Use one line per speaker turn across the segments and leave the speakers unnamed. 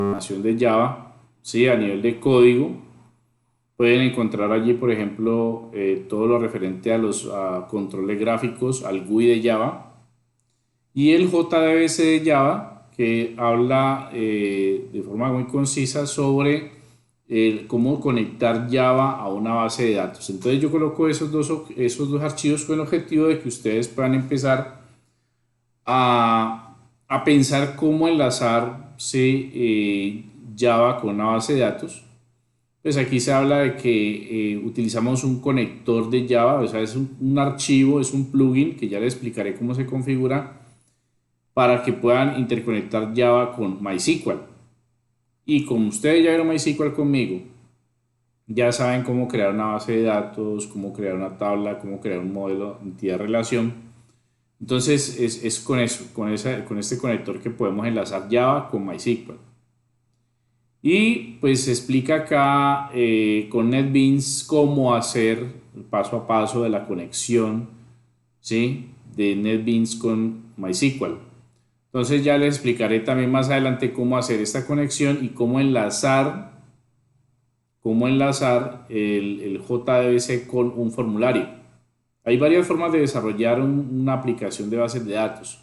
programación de Java, ¿sí? A nivel de código. Pueden encontrar allí, por ejemplo, todo lo referente a los controles gráficos, al GUI de Java y el JDBC de Java, que habla de forma muy concisa sobre cómo conectar Java a una base de datos. Entonces yo coloco esos dos archivos con el objetivo de que ustedes puedan empezar a pensar cómo enlazar Java con una base de datos. Pues aquí se habla de que utilizamos un conector de Java, o sea, es un archivo, es un plugin que ya les explicaré cómo se configura para que puedan interconectar Java con MySQL. Y como ustedes ya vieron MySQL conmigo, ya saben cómo crear una base de datos, cómo crear una tabla, cómo crear un modelo de entidad-relación. Entonces es con eso, con este conector que podemos enlazar Java con MySQL. Y pues se explica acá con NetBeans cómo hacer el paso a paso de la conexión, ¿sí? De NetBeans con MySQL. Entonces ya les explicaré también más adelante cómo hacer esta conexión y cómo enlazar el JDBC con un formulario. Hay varias formas de desarrollar una aplicación de bases de datos.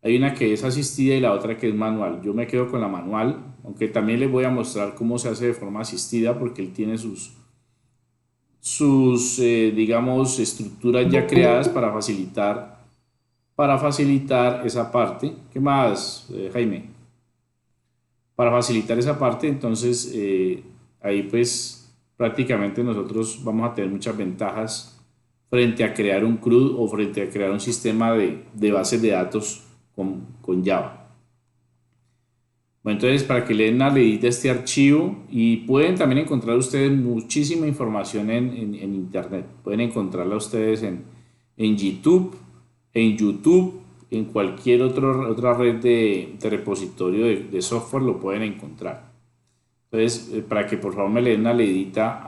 Hay una que es asistida y la otra que es manual. Yo me quedo con la manual, aunque también les voy a mostrar cómo se hace de forma asistida porque él tiene sus digamos, estructuras ya creadas para facilitar esa parte. ¿Qué más, Jaime? Para facilitar esa parte, entonces ahí pues prácticamente nosotros vamos a tener muchas ventajas frente a crear un CRUD o frente a crear un sistema de bases de datos con Java. Bueno, entonces para que le den una leída a este archivo y pueden también encontrar ustedes muchísima información en internet. Pueden encontrarla ustedes en YouTube, en cualquier otra red de repositorio de software lo pueden encontrar. Entonces, para que por favor me le den una leidita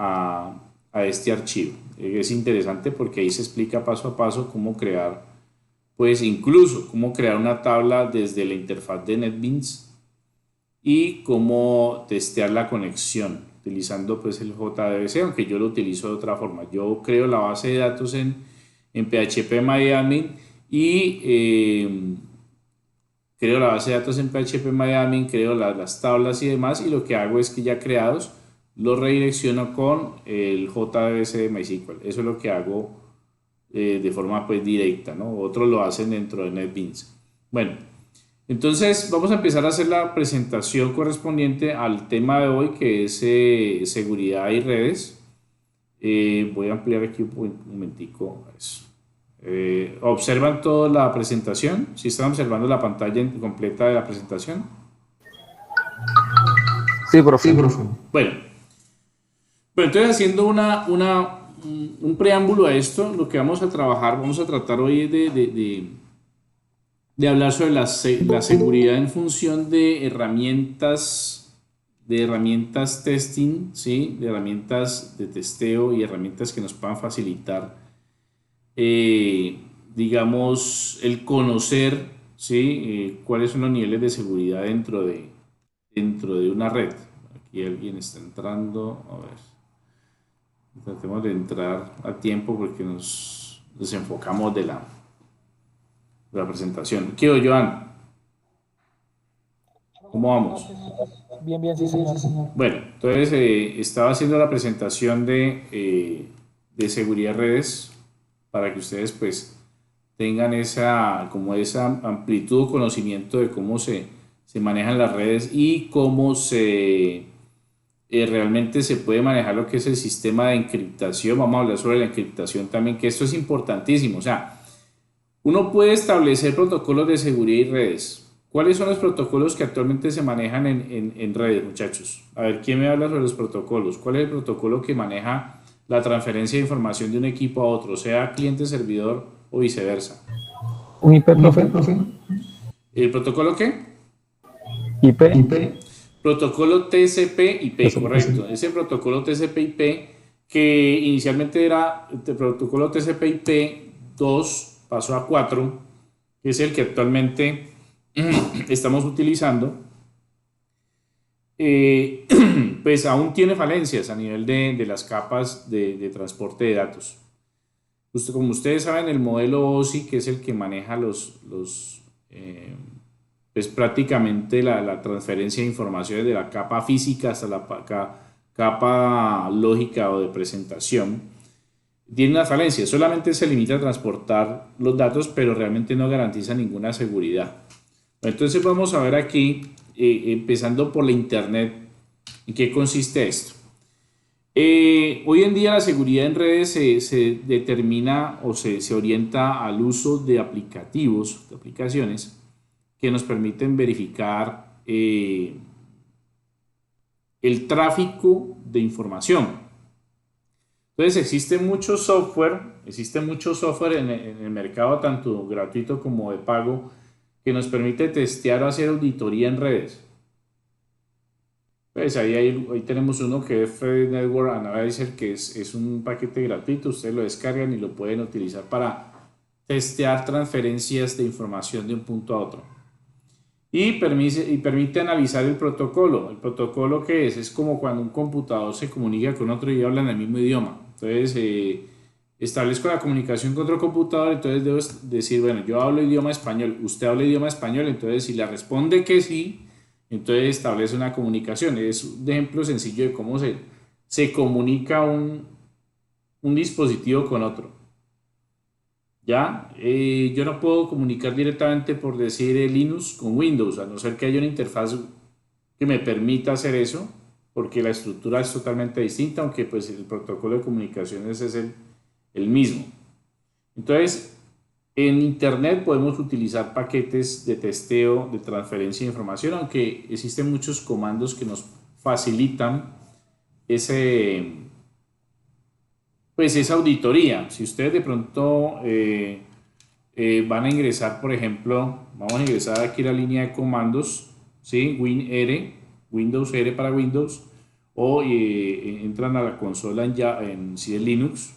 a este archivo. Es interesante porque ahí se explica paso a paso cómo crear, pues incluso cómo crear una tabla desde la interfaz de NetBeans y cómo testear la conexión utilizando pues el JDBC, aunque yo lo utilizo de otra forma. Yo creo la base de datos en PHP y creo la base de datos en PHP creo las tablas y demás, y lo que hago es que ya creados los redirecciono con el JDBC de MySQL. Eso es lo que hago de forma pues directa, ¿no? Otros lo hacen dentro de NetBeans. Bueno, entonces vamos a empezar a hacer la presentación correspondiente al tema de hoy, que es seguridad y redes. Voy a ampliar aquí un momentico eso. ¿Observan toda la presentación? ¿Si están observando la pantalla completa de la presentación?
Sí, profe.
Bueno, entonces haciendo un preámbulo a esto, lo que vamos a tratar hoy es de hablar sobre la seguridad en función de herramientas testing, ¿sí? De herramientas de testeo y herramientas que nos puedan facilitar, eh, digamos, el conocer, ¿sí? Cuáles son los niveles de seguridad dentro de una red. Aquí alguien está entrando, a ver, tratemos de entrar a tiempo porque nos desenfocamos de la presentación. ¿Qué oye, Joan? ¿Cómo vamos?
Bien, bien, sí, señor.
Bueno, entonces estaba haciendo la presentación de seguridad de redes para que ustedes pues tengan esa amplitud o conocimiento de cómo se manejan las redes y cómo realmente se puede manejar lo que es el sistema de encriptación. Vamos a hablar sobre la encriptación también, que esto es importantísimo. O sea, uno puede establecer protocolos de seguridad y redes. ¿Cuáles son los protocolos que actualmente se manejan en redes, muchachos? A ver, ¿quién me habla sobre los protocolos? ¿Cuál es el protocolo que maneja la transferencia de información de un equipo a otro, sea cliente-servidor o viceversa?
Un IP, profe.
¿El protocolo qué?
IP.
Protocolo TCP/IP,
Eso.
correcto. Ese protocolo TCP/IP que inicialmente era el protocolo TCP/IP 2, pasó a 4, que es el que actualmente estamos utilizando. eh, pues aún tiene falencias a nivel de las capas de transporte de datos. Como ustedes saben, el modelo OSI, que es el que maneja pues prácticamente la transferencia de informaciones de la capa física hasta la capa lógica o de presentación, tiene una falencia. Solamente se limita a transportar los datos, pero realmente no garantiza ninguna seguridad. Entonces vamos a ver aquí, empezando por la Internet, en qué consiste esto. Hoy en día la seguridad en redes se determina o se orienta al uso de aplicativos, de aplicaciones que nos permiten verificar el tráfico de información. Entonces existe mucho software en el mercado, tanto gratuito como de pago, que nos permite testear o hacer auditoría en redes. Pues ahí tenemos uno que es Threat Network Analyzer, que es un paquete gratuito, ustedes lo descargan y lo pueden utilizar para testear transferencias de información de un punto a otro. Y permite analizar el protocolo. ¿El protocolo qué es? Es como cuando un computador se comunica con otro y hablan el mismo idioma. Entonces, establezco la comunicación con otro computador, entonces debo decir, bueno, yo hablo idioma español, usted habla idioma español, entonces si le responde que sí, entonces establece una comunicación. Es un ejemplo sencillo de cómo se comunica un dispositivo con otro. ¿Ya? Yo no puedo comunicar directamente por decir Linux con Windows, a no ser que haya una interfaz que me permita hacer eso, porque la estructura es totalmente distinta, aunque pues el protocolo de comunicaciones es el mismo. Entonces, en Internet podemos utilizar paquetes de testeo, de transferencia de información, aunque existen muchos comandos que nos facilitan ese, pues esa auditoría. Si ustedes de pronto van a ingresar, por ejemplo, vamos a ingresar aquí la línea de comandos, ¿sí? WinR, Windows R para Windows, o entran a la consola si es Linux.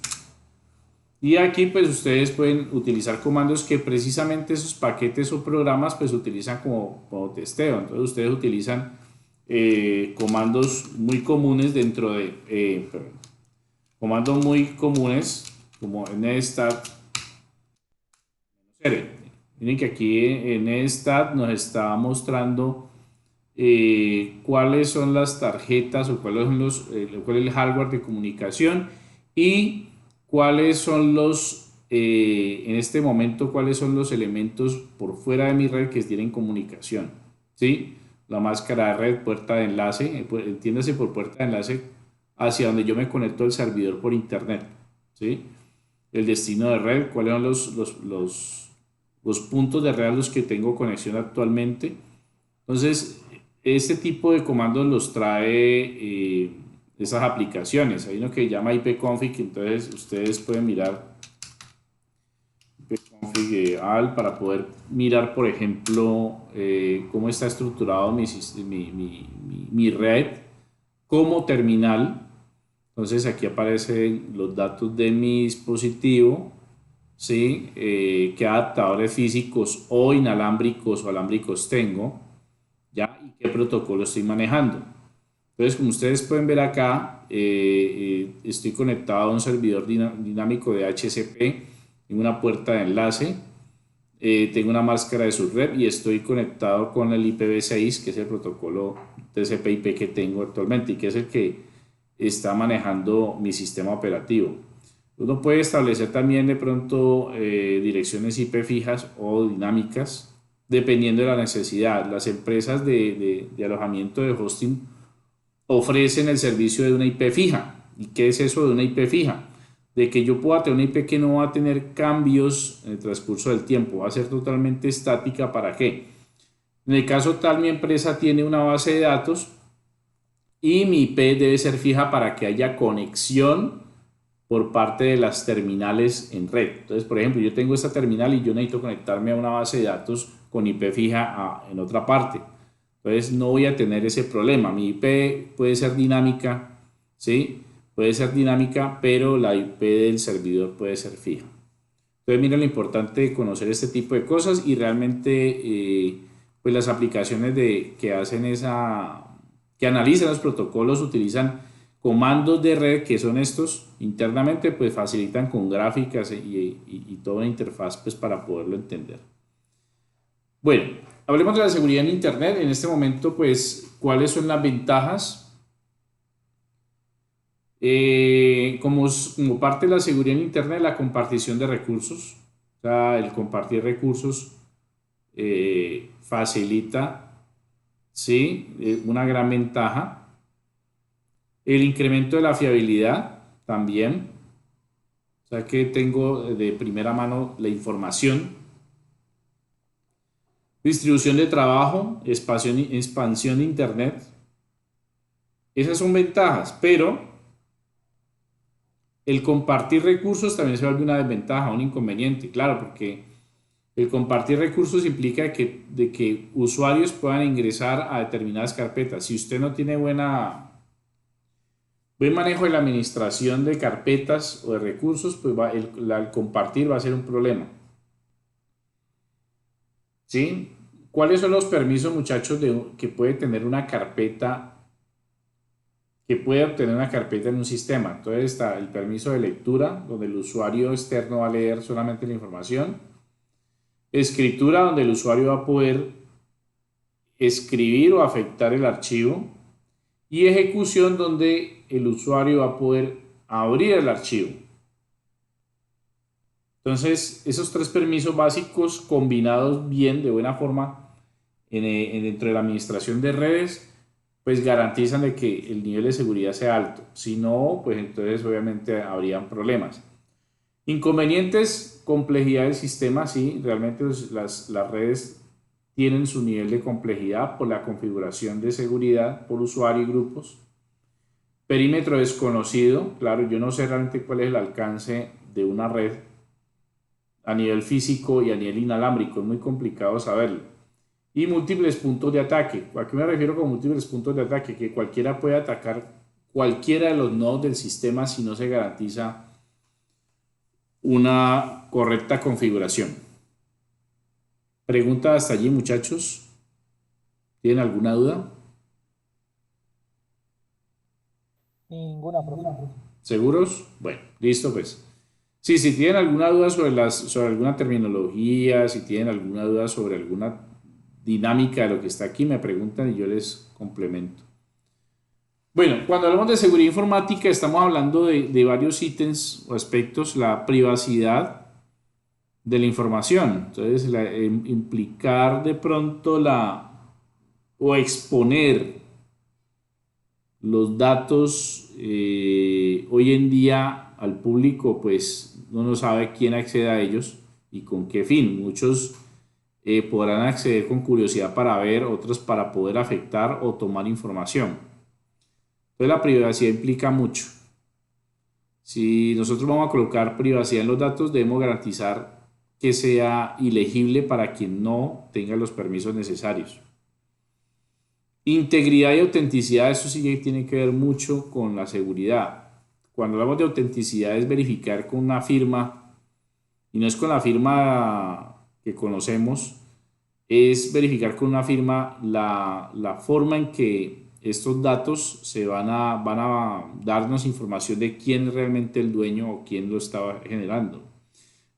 Y aquí pues ustedes pueden utilizar comandos que precisamente esos paquetes o programas pues utilizan como testeo. Entonces ustedes utilizan comandos muy comunes comandos muy comunes como nstat. Miren que aquí en nstat nos está mostrando cuáles son las tarjetas o cuál es el hardware de comunicación y cuáles son en este momento, cuáles son los elementos por fuera de mi red que tienen comunicación, ¿sí? La máscara de red, puerta de enlace, entiéndase por puerta de enlace hacia donde yo me conecto al servidor por internet, ¿sí? El destino de red, cuáles son los puntos de red a los que tengo conexión actualmente. Entonces, este tipo de comandos los trae esas aplicaciones. Hay uno que se llama ipconfig, entonces ustedes pueden mirar ipconfig al para poder mirar, por ejemplo, cómo está estructurado mi red como terminal. Entonces aquí aparecen los datos de mi dispositivo, ¿sí? Qué adaptadores físicos o inalámbricos o alámbricos tengo, ¿ya? Y qué protocolo estoy manejando. Entonces, como ustedes pueden ver acá, estoy conectado a un servidor dinámico de HCP, tengo una puerta de enlace, tengo una máscara de subred y estoy conectado con el IPv6, que es el protocolo TCP/IP que tengo actualmente y que es el que está manejando mi sistema operativo. Uno puede establecer también de pronto direcciones IP fijas o dinámicas dependiendo de la necesidad. Las empresas de alojamiento de hosting ofrecen el servicio de una IP fija. ¿Y qué es eso de una IP fija? De que yo pueda tener una IP que no va a tener cambios en el transcurso del tiempo, va a ser totalmente estática. ¿Para qué? En el caso tal, mi empresa tiene una base de datos y mi IP debe ser fija para que haya conexión por parte de las terminales en red. Entonces, por ejemplo, yo tengo esta terminal y yo necesito conectarme a una base de datos con IP fija en otra parte. Entonces, no voy a tener ese problema. Mi IP puede ser dinámica, ¿sí? Puede ser dinámica, pero la IP del servidor puede ser fija. Entonces, miren lo importante de conocer este tipo de cosas y realmente, pues las aplicaciones que que analizan los protocolos utilizan comandos de red, que son estos internamente, pues facilitan con gráficas y toda una interfaz pues para poderlo entender. Bueno, hablemos de la seguridad en Internet. En este momento, pues, ¿cuáles son las ventajas? Como parte de la seguridad en Internet, la compartición de recursos. O sea, el compartir recursos facilita, ¿sí? Una gran ventaja. El incremento de la fiabilidad también. O sea, que tengo de primera mano la información. Distribución de trabajo, expansión de Internet. Esas son ventajas, pero el compartir recursos también se vuelve una desventaja, un inconveniente, claro, porque el compartir recursos implica de que usuarios puedan ingresar a determinadas carpetas. Si usted no tiene buen manejo de la administración de carpetas o de recursos, pues el compartir va a ser un problema. ¿Sí? ¿Cuáles son los permisos, muchachos, que puede tener una carpeta? Que puede obtener una carpeta en un sistema. Entonces está el permiso de lectura, donde el usuario externo va a leer solamente la información. Escritura, donde el usuario va a poder escribir o afectar el archivo. Y ejecución, donde el usuario va a poder abrir el archivo. Entonces, esos tres permisos básicos combinados bien, de buena forma, dentro de la administración de redes, pues garantizan de que el nivel de seguridad sea alto. Si no, pues entonces obviamente habrían problemas. Inconvenientes, complejidad del sistema, sí, realmente las redes tienen su nivel de complejidad por la configuración de seguridad por usuario y grupos. Perímetro desconocido, claro, yo no sé realmente cuál es el alcance de una red a nivel físico y a nivel inalámbrico, es muy complicado saberlo. Y múltiples puntos de ataque. ¿A qué me refiero con múltiples puntos de ataque? Que cualquiera puede atacar cualquiera de los nodos del sistema si no se garantiza una correcta configuración. Pregunta hasta allí, muchachos. ¿Tienen alguna duda?
Ninguna, profe.
¿Seguros? Bueno, listo pues. Sí, si tienen alguna duda sobre alguna terminología, si tienen alguna duda sobre alguna dinámica de lo que está aquí, me preguntan y yo les complemento. Bueno, cuando hablamos de seguridad informática estamos hablando de varios ítems o aspectos, la privacidad de la información. Entonces, implicar de pronto o exponer los datos hoy en día al público, pues uno no sabe quién accede a ellos y con qué fin. Muchos podrán acceder con curiosidad para ver, otros para poder afectar o tomar información. Entonces la privacidad implica mucho. Si nosotros vamos a colocar privacidad en los datos, debemos garantizar que sea ilegible para quien no tenga los permisos necesarios. Integridad y autenticidad, eso sí tiene que ver mucho con la seguridad. Cuando hablamos de autenticidad es verificar con una firma, y no es con la firma que conocemos, es verificar con una firma la forma en que estos datos van a darnos información de quién es realmente el dueño o quién lo estaba generando.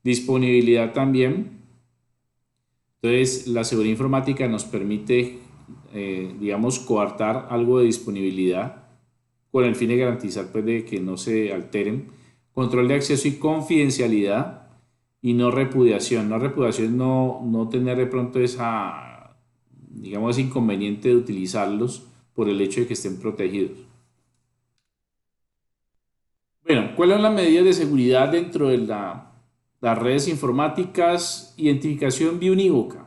Disponibilidad también. Entonces, la seguridad informática nos permite, digamos, coartar algo de disponibilidad con el fin de garantizar pues, de que no se alteren. Control de acceso y confidencialidad y no repudiación. No repudiación, no tener de pronto digamos, ese inconveniente de utilizarlos por el hecho de que estén protegidos. Bueno, ¿cuáles son las medidas de seguridad dentro de las redes informáticas? Identificación biunívoca.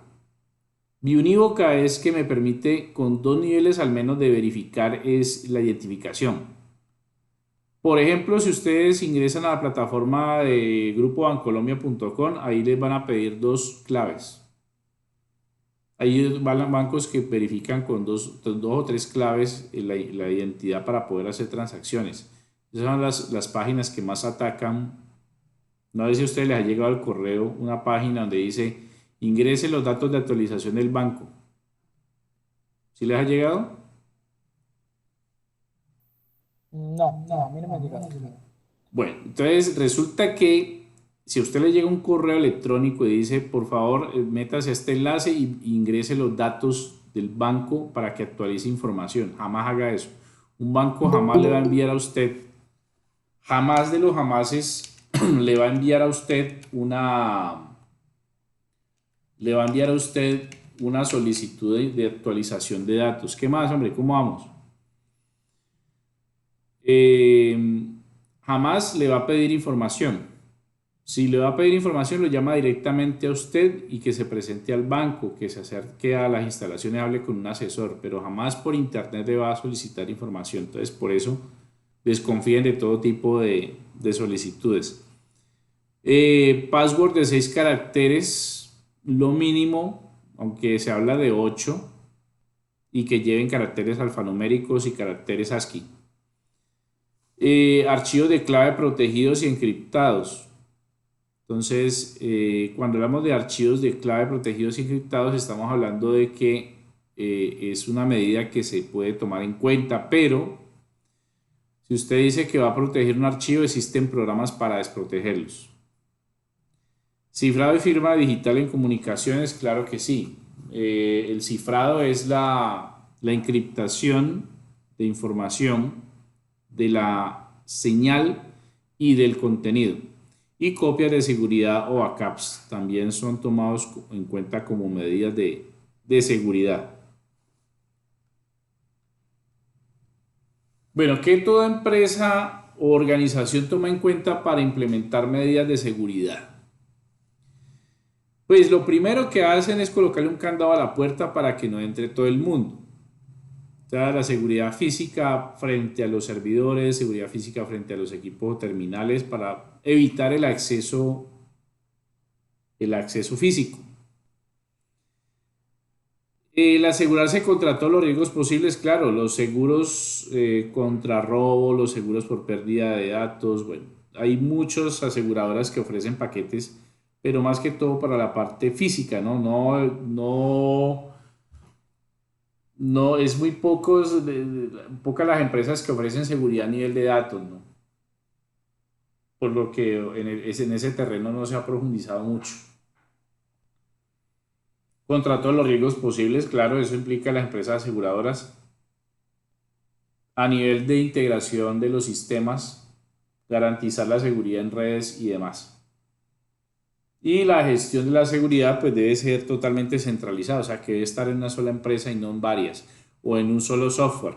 Biunívoca es que me permite con dos niveles al menos de verificar es la identificación. Por ejemplo, si ustedes ingresan a la plataforma de grupobancolombia.com, ahí les van a pedir dos claves. Hay bancos que verifican con dos o tres claves la identidad para poder hacer transacciones. Esas son las páginas que más atacan. No sé si a ustedes les ha llegado al correo una página donde dice ingrese los datos de actualización del banco. ¿Sí les ha llegado?
No, a mí no me ha llegado.
Bueno, entonces resulta que si a usted le llega un correo electrónico y dice, por favor, métase a este enlace y ingrese los datos del banco para que actualice información, jamás haga eso. Un banco jamás le va a enviar a usted, jamás de los jamases le va a enviar a usted una solicitud de actualización de datos. ¿Qué más, hombre? ¿Cómo vamos? Eh, Jamás le va a pedir información. Si le va a pedir información, lo llama directamente a usted y que se presente al banco, que se acerque a las instalaciones, hable con un asesor, pero jamás por internet le va a solicitar información. Entonces, por eso desconfíen de todo tipo de solicitudes. Password de 6 caracteres, lo mínimo, aunque se habla de 8, y que lleven caracteres alfanuméricos y caracteres ASCII. Archivos de clave protegidos y encriptados. Entonces, cuando hablamos de archivos de clave protegidos y encriptados, estamos hablando de que es una medida que se puede tomar en cuenta, pero si usted dice que va a proteger un archivo, existen programas para desprotegerlos. Cifrado y firma digital en comunicaciones, claro que sí. El cifrado es la encriptación de información de la señal y del contenido. Y copias de seguridad o backups también son tomados en cuenta como medidas de seguridad. Bueno, ¿qué toda empresa o organización toma en cuenta para implementar medidas de seguridad? Pues lo primero que hacen es colocarle un candado a la puerta para que no entre todo el mundo. O sea, la seguridad física frente a los servidores, seguridad física frente a los equipos terminales para evitar el acceso físico. El asegurarse contra todos los riesgos posibles, claro, los seguros contra robo, los seguros por pérdida de datos, bueno, hay muchas aseguradoras que ofrecen paquetes, pero más que todo para la parte física, ¿no? No, es muy pocas las empresas que ofrecen seguridad a nivel de datos, ¿no? Por lo que en ese terreno no se ha profundizado mucho. Contra todos los riesgos posibles, claro, eso implica a las empresas aseguradoras a nivel de integración de los sistemas, garantizar la seguridad en redes y demás. Y la gestión de la seguridad pues debe ser totalmente centralizada, o sea que debe estar en una sola empresa y no en varias, o en un solo software.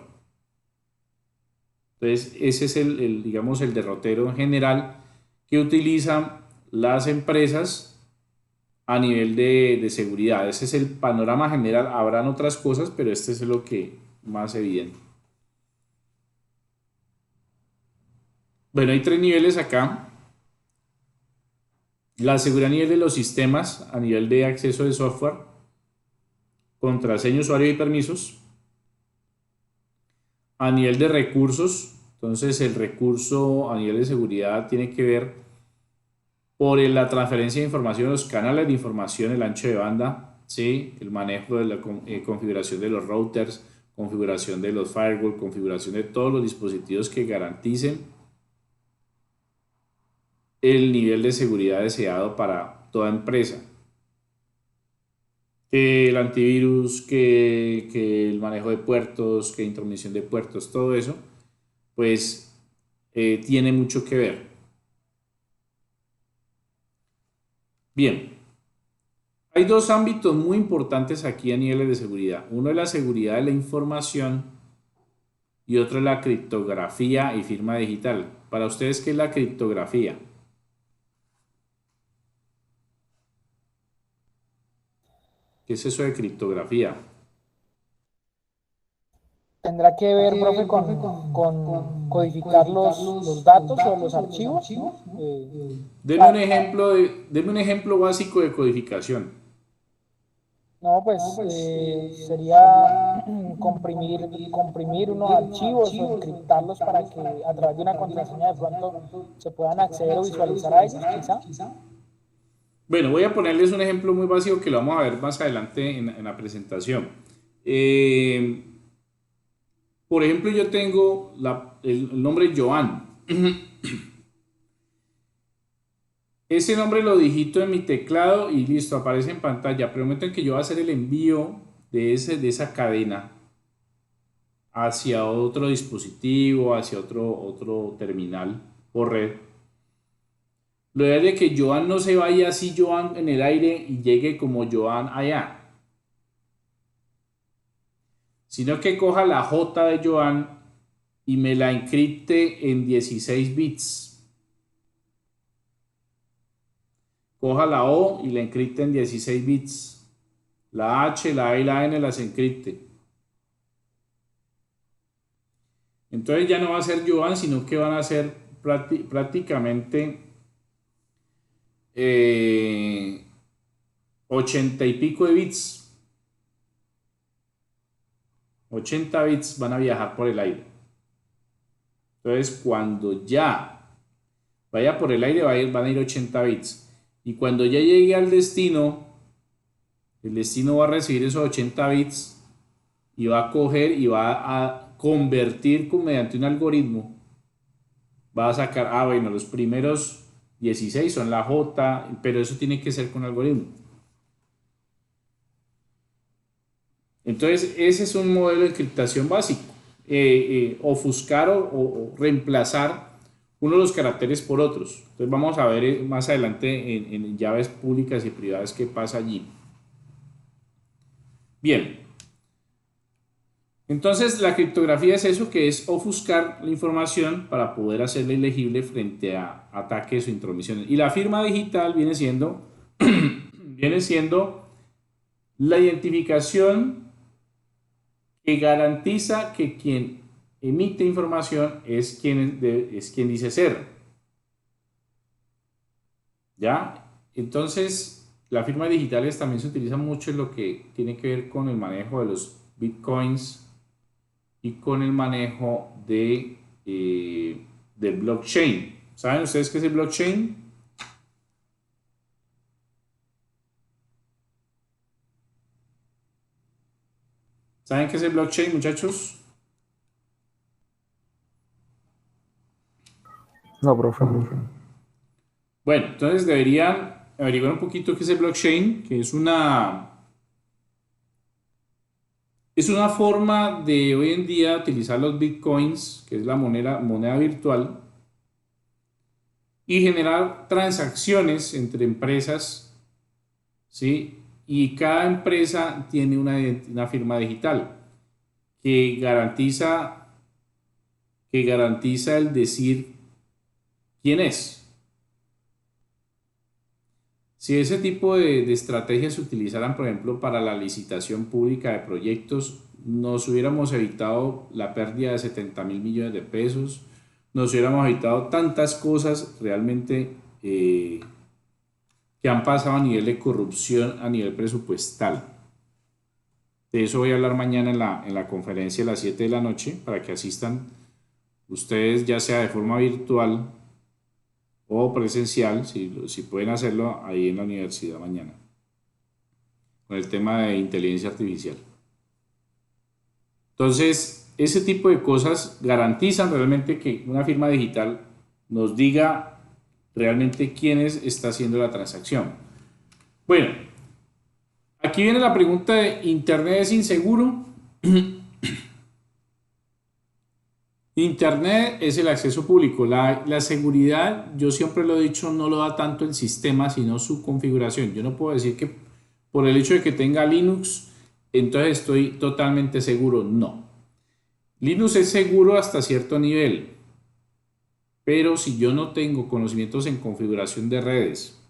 Entonces ese es digamos, el derrotero en general que utilizan las empresas a nivel de seguridad. Ese es el panorama general, habrán otras cosas, pero este es lo que más evidente. Bueno, hay 3 niveles acá. La seguridad a nivel de los sistemas, a nivel de acceso de software, contraseña, usuario y permisos. A nivel de recursos, entonces el recurso a nivel de seguridad tiene que ver por la transferencia de información, los canales de información, el ancho de banda, ¿sí? El manejo de la configuración de los routers, configuración de los firewall, configuración de todos los dispositivos que garanticen el nivel de seguridad deseado para toda empresa. Que el antivirus, que el manejo de puertos, que intromisión de puertos, todo eso, pues tiene mucho que ver. Bien, hay 2 ámbitos muy importantes aquí a niveles de seguridad. Uno es la seguridad de la información y otro es la criptografía y firma digital. Para ustedes, ¿qué es la criptografía? ¿Qué es eso de criptografía?
Tendrá que ver, profe, con codificar los datos o los archivos, ¿no?
Deme un ejemplo básico de codificación.
No, pues sería comprimir unos archivos o encriptarlos para que a través de una contraseña de pronto se puedan acceder o visualizar a ellos, quizá.
Bueno, voy a ponerles un ejemplo muy básico que lo vamos a ver más adelante en la presentación. Eh, por ejemplo, yo tengo el nombre Joan. Ese nombre lo digito en mi teclado y listo, aparece en pantalla. Pero el momento en que yo voy a hacer el envío de esa cadena hacia otro dispositivo, hacia otro terminal o red, lo ideal es que Joan no se vaya así Joan en el aire y llegue como Joan allá, sino que coja la J de Joan y me la encripte en 16 bits. Coja la O y la encripte en 16 bits. La H, la E y la N las encripte. Entonces ya no va a ser Joan, sino que van a ser prácticamente 80 y pico de bits. 80 bits van a viajar por el aire. Entonces cuando ya vaya por el aire van a ir 80 bits. Y cuando ya llegue al destino, el destino va a recibir esos 80 bits y va a coger y va a convertir mediante un algoritmo. Va a sacar, bueno, los primeros 16 son la J, pero eso tiene que ser con algoritmo. Entonces, ese es un modelo de encriptación básico. Ofuscar o reemplazar uno de los caracteres por otros. Entonces, vamos a ver más adelante en llaves públicas y privadas qué pasa allí. Bien. Entonces, la criptografía es eso, que es ofuscar la información para poder hacerla ilegible frente a ataques o intromisiones. Y la firma digital viene siendo la identificación que garantiza que quien emite información es quien dice ser. ¿Ya? Entonces, las firmas digitales también se utilizan mucho en lo que tiene que ver con el manejo de los bitcoins y con el manejo del blockchain. ¿Saben ustedes qué es el blockchain? ¿Saben qué es el blockchain, muchachos?
No, profe.
Bueno, entonces deberían averiguar un poquito qué es el blockchain, que es una forma de hoy en día utilizar los bitcoins, que es la moneda virtual, y generar transacciones entre empresas, ¿sí? Y cada empresa tiene una firma digital que garantiza el decir quién es. Si ese tipo de estrategias se utilizaran, por ejemplo, para la licitación pública de proyectos, nos hubiéramos evitado la pérdida de 70.000 millones de pesos, nos hubiéramos evitado tantas cosas realmente que han pasado a nivel de corrupción, a nivel presupuestal. De eso voy a hablar mañana en la conferencia a las 7 de la noche para que asistan ustedes, ya sea de forma virtual o presencial, si pueden hacerlo ahí en la universidad mañana, con el tema de inteligencia artificial. Entonces, ese tipo de cosas garantizan realmente que una firma digital nos diga realmente quién está haciendo la transacción. Bueno, aquí viene la pregunta de ¿Internet es inseguro? Internet es el acceso público. La seguridad, yo siempre lo he dicho, no lo da tanto el sistema, sino su configuración. Yo no puedo decir que por el hecho de que tenga Linux, entonces estoy totalmente seguro. No. Linux es seguro hasta cierto nivel, pero si yo no tengo conocimientos en configuración de redes,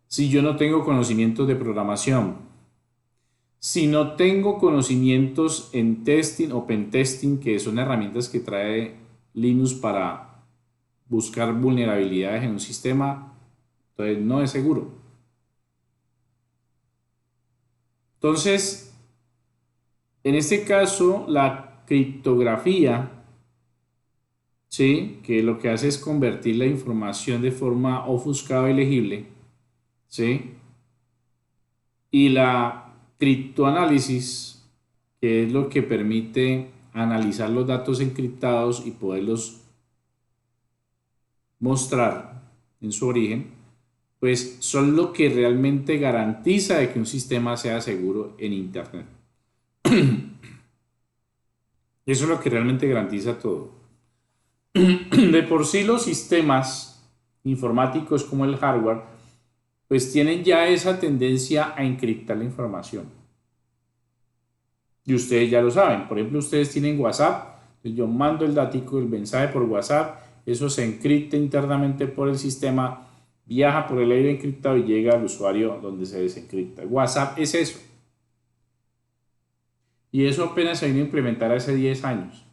si yo no tengo conocimientos de programación, si no tengo conocimientos en testing o pentesting, que son herramientas que trae Linux para buscar vulnerabilidades en un sistema, entonces no es seguro. Entonces, en este caso, la criptografía, ¿sí?, que lo que hace es convertir la información de forma ofuscada y legible, ¿sí?, y la criptoanálisis, que es lo que permite analizar los datos encriptados y poderlos mostrar en su origen, pues son lo que realmente garantiza de que un sistema sea seguro en Internet. Eso es lo que realmente garantiza todo. De por sí los sistemas informáticos como el hardware, pues tienen ya esa tendencia a encriptar la información. Y ustedes ya lo saben. Por ejemplo, ustedes tienen WhatsApp. Yo mando el datico, el mensaje por WhatsApp. Eso se encripta internamente por el sistema, viaja por el aire encriptado y llega al usuario donde se desencripta. WhatsApp es eso. Y eso apenas se vino a implementar hace 10 años.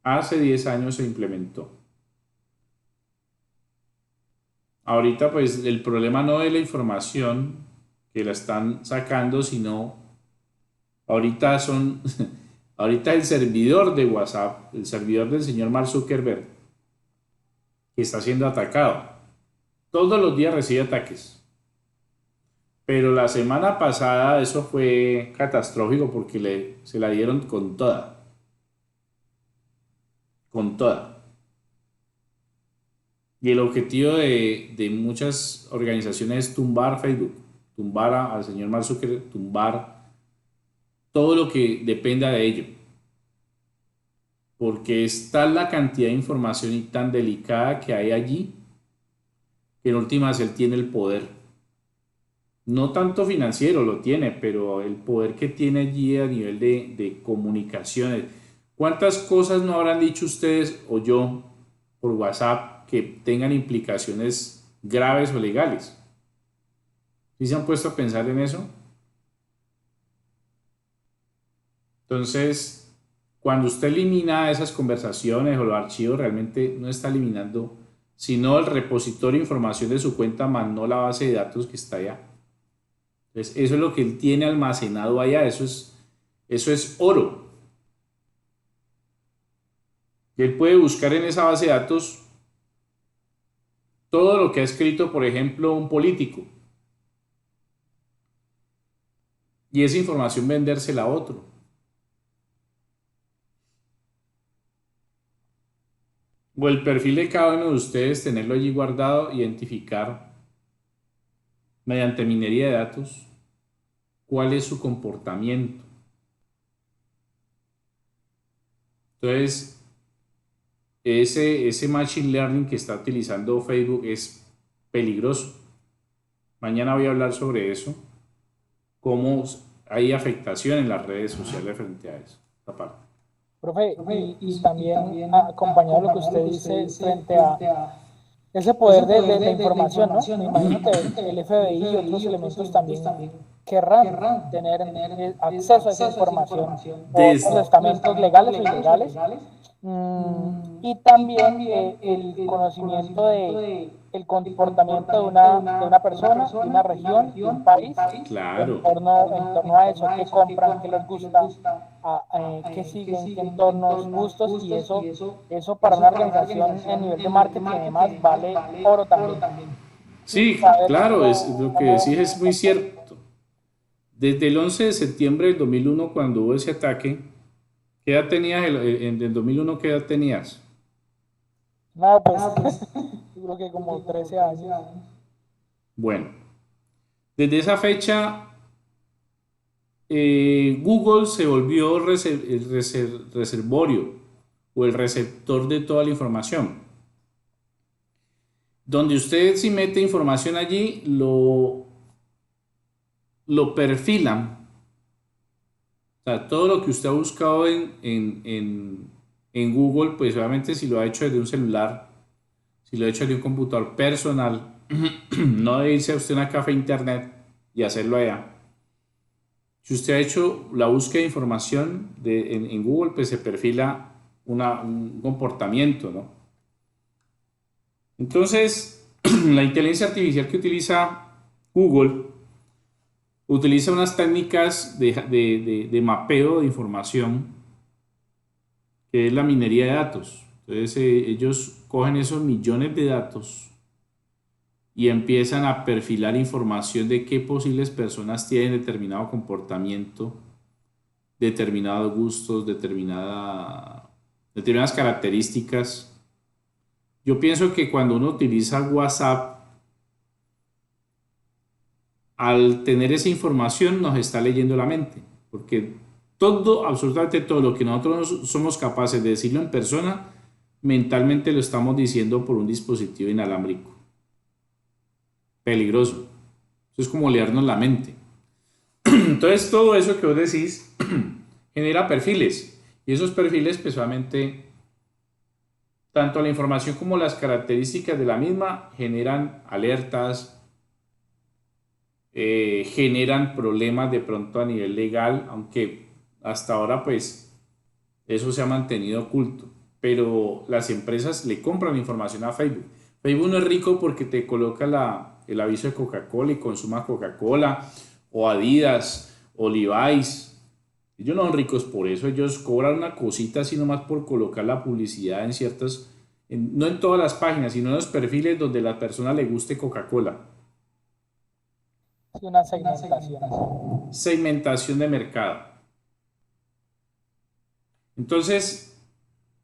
Hace 10 años se implementó. Ahorita pues el problema no es la información que la están sacando, sino ahorita son, ahorita el servidor de WhatsApp, el servidor del señor Mark Zuckerberg, que está siendo atacado. Todos los días recibe ataques. Pero la semana pasada eso fue catastrófico porque se la dieron con toda. Con toda. Y el objetivo de muchas organizaciones es tumbar Facebook, tumbar al señor Mark Zuckerberg, tumbar todo lo que dependa de ello. Porque es tal la cantidad de información y tan delicada que hay allí, que en últimas él tiene el poder. No tanto financiero lo tiene, pero el poder que tiene allí a nivel de comunicaciones. ¿Cuántas cosas no habrán dicho ustedes o yo por WhatsApp que tengan implicaciones graves o legales? ¿Sí se han puesto a pensar en eso? Entonces, cuando usted elimina esas conversaciones o los archivos, realmente no está eliminando sino el repositorio de información de su cuenta, más no la base de datos que está allá. Entonces, eso es lo que él tiene almacenado allá, eso es oro. Y él puede buscar en esa base de datos todo lo que ha escrito, por ejemplo, un político. Y esa información vendérsela a otro. O el perfil de cada uno de ustedes, tenerlo allí guardado, identificar mediante minería de datos cuál es su comportamiento. Entonces, ese machine learning que está utilizando Facebook es peligroso. Mañana voy a hablar sobre eso, cómo hay afectación en las redes sociales frente a eso. Esta parte.
Profe, y también acompañado de lo que usted dice frente a ese poder de información, ¿no? Me imagino que el FBI y otros elementos también querrán tener acceso a esa información o
Des,
otros estamentos legales o ilegales. Y también el conocimiento de el comportamiento de una persona, de una región, de un país,
claro.
en torno a eso, qué compran, qué les gusta, qué siguen, qué entornos, gustos, y eso para una organización a nivel de marketing y demás vale oro también.
Sí,
Saber
claro, es, lo que decís es muy
cómo
cierto. Desde el 11 de septiembre del 2001, cuando hubo ese ataque, ¿qué edad tenías en el 2001? ¿Qué edad tenías?
no, pues yo creo que como 13 años.
Bueno, desde esa fecha Google se volvió el reservorio o el receptor de toda la información. Donde usted si mete información allí, lo perfilan. O sea, todo lo que usted ha buscado en Google, pues obviamente si lo ha hecho desde un celular, si lo ha hecho desde un computador personal, no debe irse a usted a una café internet y hacerlo allá. Si usted ha hecho la búsqueda de información en Google, pues se perfila un comportamiento, ¿no? Entonces, la inteligencia artificial que utiliza Google utiliza unas técnicas de mapeo de información, que es la minería de datos. Entonces, ellos cogen esos millones de datos y empiezan a perfilar información de qué posibles personas tienen determinado comportamiento, determinados gustos, determinadas características. Yo pienso que cuando uno utiliza WhatsApp, al tener esa información nos está leyendo la mente, porque todo, absolutamente todo lo que nosotros somos capaces de decirlo en persona, mentalmente lo estamos diciendo por un dispositivo inalámbrico. Peligroso. Eso es como leernos la mente. Entonces todo eso que vos decís genera perfiles, y esos perfiles pues solamente, tanto la información como las características de la misma generan alertas, generan problemas de pronto a nivel legal, aunque hasta ahora pues eso se ha mantenido oculto, pero las empresas le compran información a Facebook. Facebook no es rico porque te coloca el aviso de Coca-Cola y consuma Coca-Cola o Adidas o Levi's. Ellos no son ricos por eso, ellos cobran una cosita así nomás por colocar la publicidad en ciertas, no en todas las páginas, sino en los perfiles donde a la persona le guste Coca-Cola.
Una segmentación.
Segmentación de mercado. Entonces,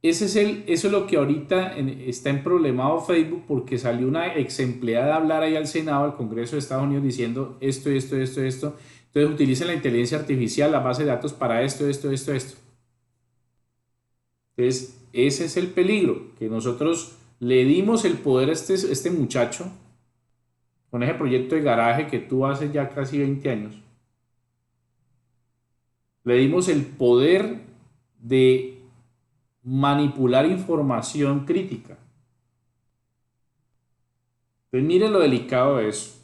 eso es lo que ahorita está en problemado Facebook, porque salió una ex empleada a hablar ahí al Senado, al Congreso de Estados Unidos, diciendo esto, esto, esto, esto. Entonces utilicen la inteligencia artificial, la base de datos para esto, esto, esto, esto. Entonces, ese es el peligro, que nosotros le dimos el poder a este muchacho con ese proyecto de garaje que tuvo hace ya casi 20 años. Le dimos el poder de manipular información crítica. Entonces miren lo delicado de eso.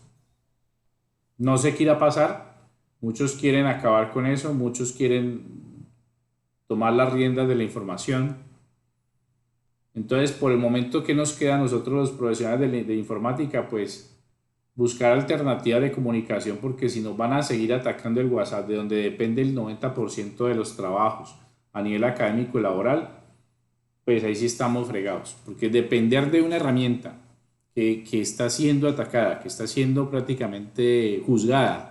No sé qué irá a pasar. Muchos quieren acabar con eso, muchos quieren tomar las riendas de la información. Entonces, por el momento, ¿qué nos queda a nosotros los profesionales de informática? Pues buscar alternativas de comunicación, porque si nos van a seguir atacando el WhatsApp, de donde depende el 90% de los trabajos a nivel académico y laboral, pues ahí sí estamos fregados, porque depender de una herramienta que está siendo atacada, que está siendo prácticamente juzgada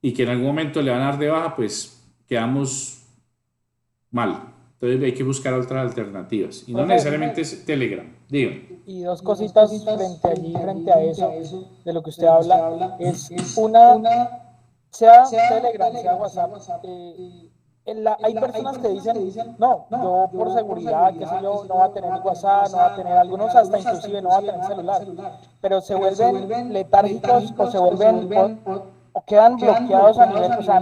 y que en algún momento le van a dar de baja, pues quedamos mal. Entonces hay que buscar otras alternativas y no necesariamente es Telegram. Dígame.
Y dos cositas frente a eso, de lo que usted habla, es una, sea Telegram, sea WhatsApp, hay personas que dicen, no, yo por seguridad, qué sé yo, no va a tener WhatsApp, no va a tener, algunos hasta inclusive no va a tener celular, pero se vuelven letárgicos o se vuelven o quedan bloqueados a nivel, o sea,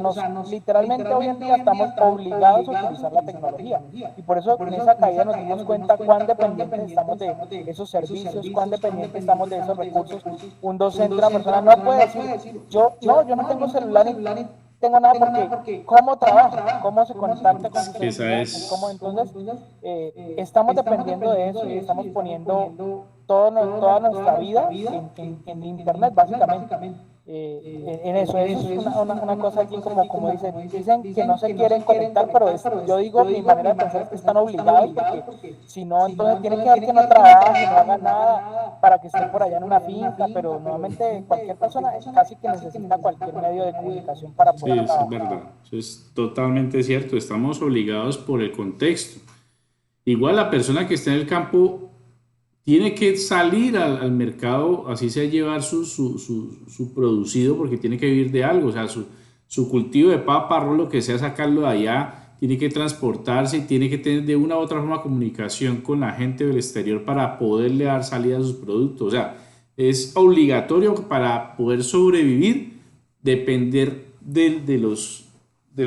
literalmente hoy en día estamos obligados a utilizar la tecnología, y por eso en esa caída nos dimos cuenta cuán dependientes estamos de esos servicios, cuán dependientes estamos de esos recursos. Un docente, una persona no puede decir, yo no tengo celular ni tengo nada, porque cómo trabaja, cómo se contacta con sus estudiantes, cómo entonces estamos dependiendo de eso y estamos poniendo toda nuestra vida en internet, básicamente. En eso es una cosa aquí como dicen que no se quieren conectar, pero yo digo, mi manera de pensar es que están obligados, porque si no, entonces tienen que ver que no trabaje, no haga nada para que esté por allá en una finca, pero nuevamente cualquier persona casi que necesita cualquier medio de comunicación para
poder trabajar. Sí, es verdad, eso es totalmente cierto, estamos obligados por el contexto. Igual la persona que está en el campo tiene que salir al mercado, así sea llevar su producido, porque tiene que vivir de algo, o sea, su cultivo de papa, arroz, lo que sea, sacarlo de allá, tiene que transportarse y tiene que tener de una u otra forma comunicación con la gente del exterior para poderle dar salida a sus productos. O sea, es obligatorio para poder sobrevivir, depender de los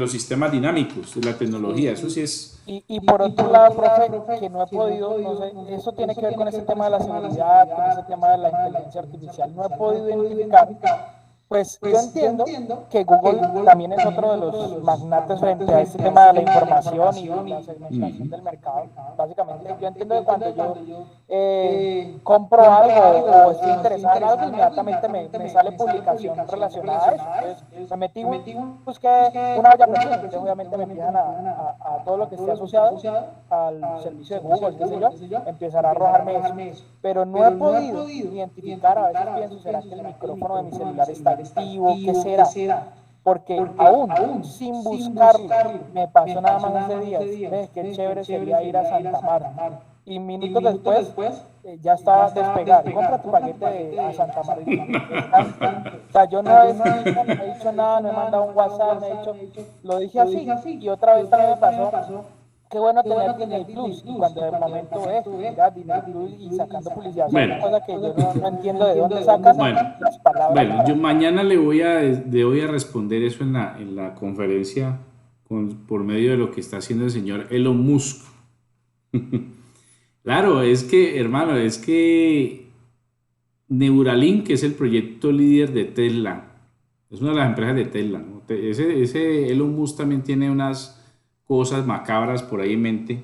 sistemas dinámicos, de la tecnología, eso sí es...
Y por otro lado, profe, que no he podido, no sé, eso tiene que ver con ese tema de la seguridad, con ese tema de la inteligencia artificial, no he podido identificar Pues yo entiendo que Google también es otro de los magnates frente a este tema de la información y la segmentación del mercado. Básicamente, yo entiendo que cuando yo compro algo o estoy interesado en algo, inmediatamente me sale publicación relacionada a eso. Entonces, me metí, busqué una olla a presión, entonces obviamente me empiezan a todo lo que esté asociado al servicio de Google, qué sé yo, empezará a arrojarme eso. Pero no he podido identificar, a veces pienso, ¿será que el micrófono de mi celular está activo? ¿Qué será? Porque aún sin buscarlo, me pasó nada más ese día. ¿Ves qué chévere sería ir a Santa Marta? Y minutos después ya estaba despegado. Compra tu paquete a Santa Marta. O sea, yo no he escrito, no he dicho nada, no he mandado un WhatsApp, no he dicho, lo dije así. Y otra vez también me pasó, qué bueno tener Disney Plus. Y cuando de momento mira, Disney Plus y sacando publicidad, es una cosa que yo no entiendo de dónde sacan las palabras.
Bueno, yo mañana le voy a responder eso en la conferencia por medio de lo que está haciendo el señor Elon Musk. Claro, es que, hermano, es que Neuralink, que es el proyecto líder de Tesla, es una de las empresas de Tesla, ¿no? Ese Elon Musk también tiene unas cosas macabras por ahí en mente.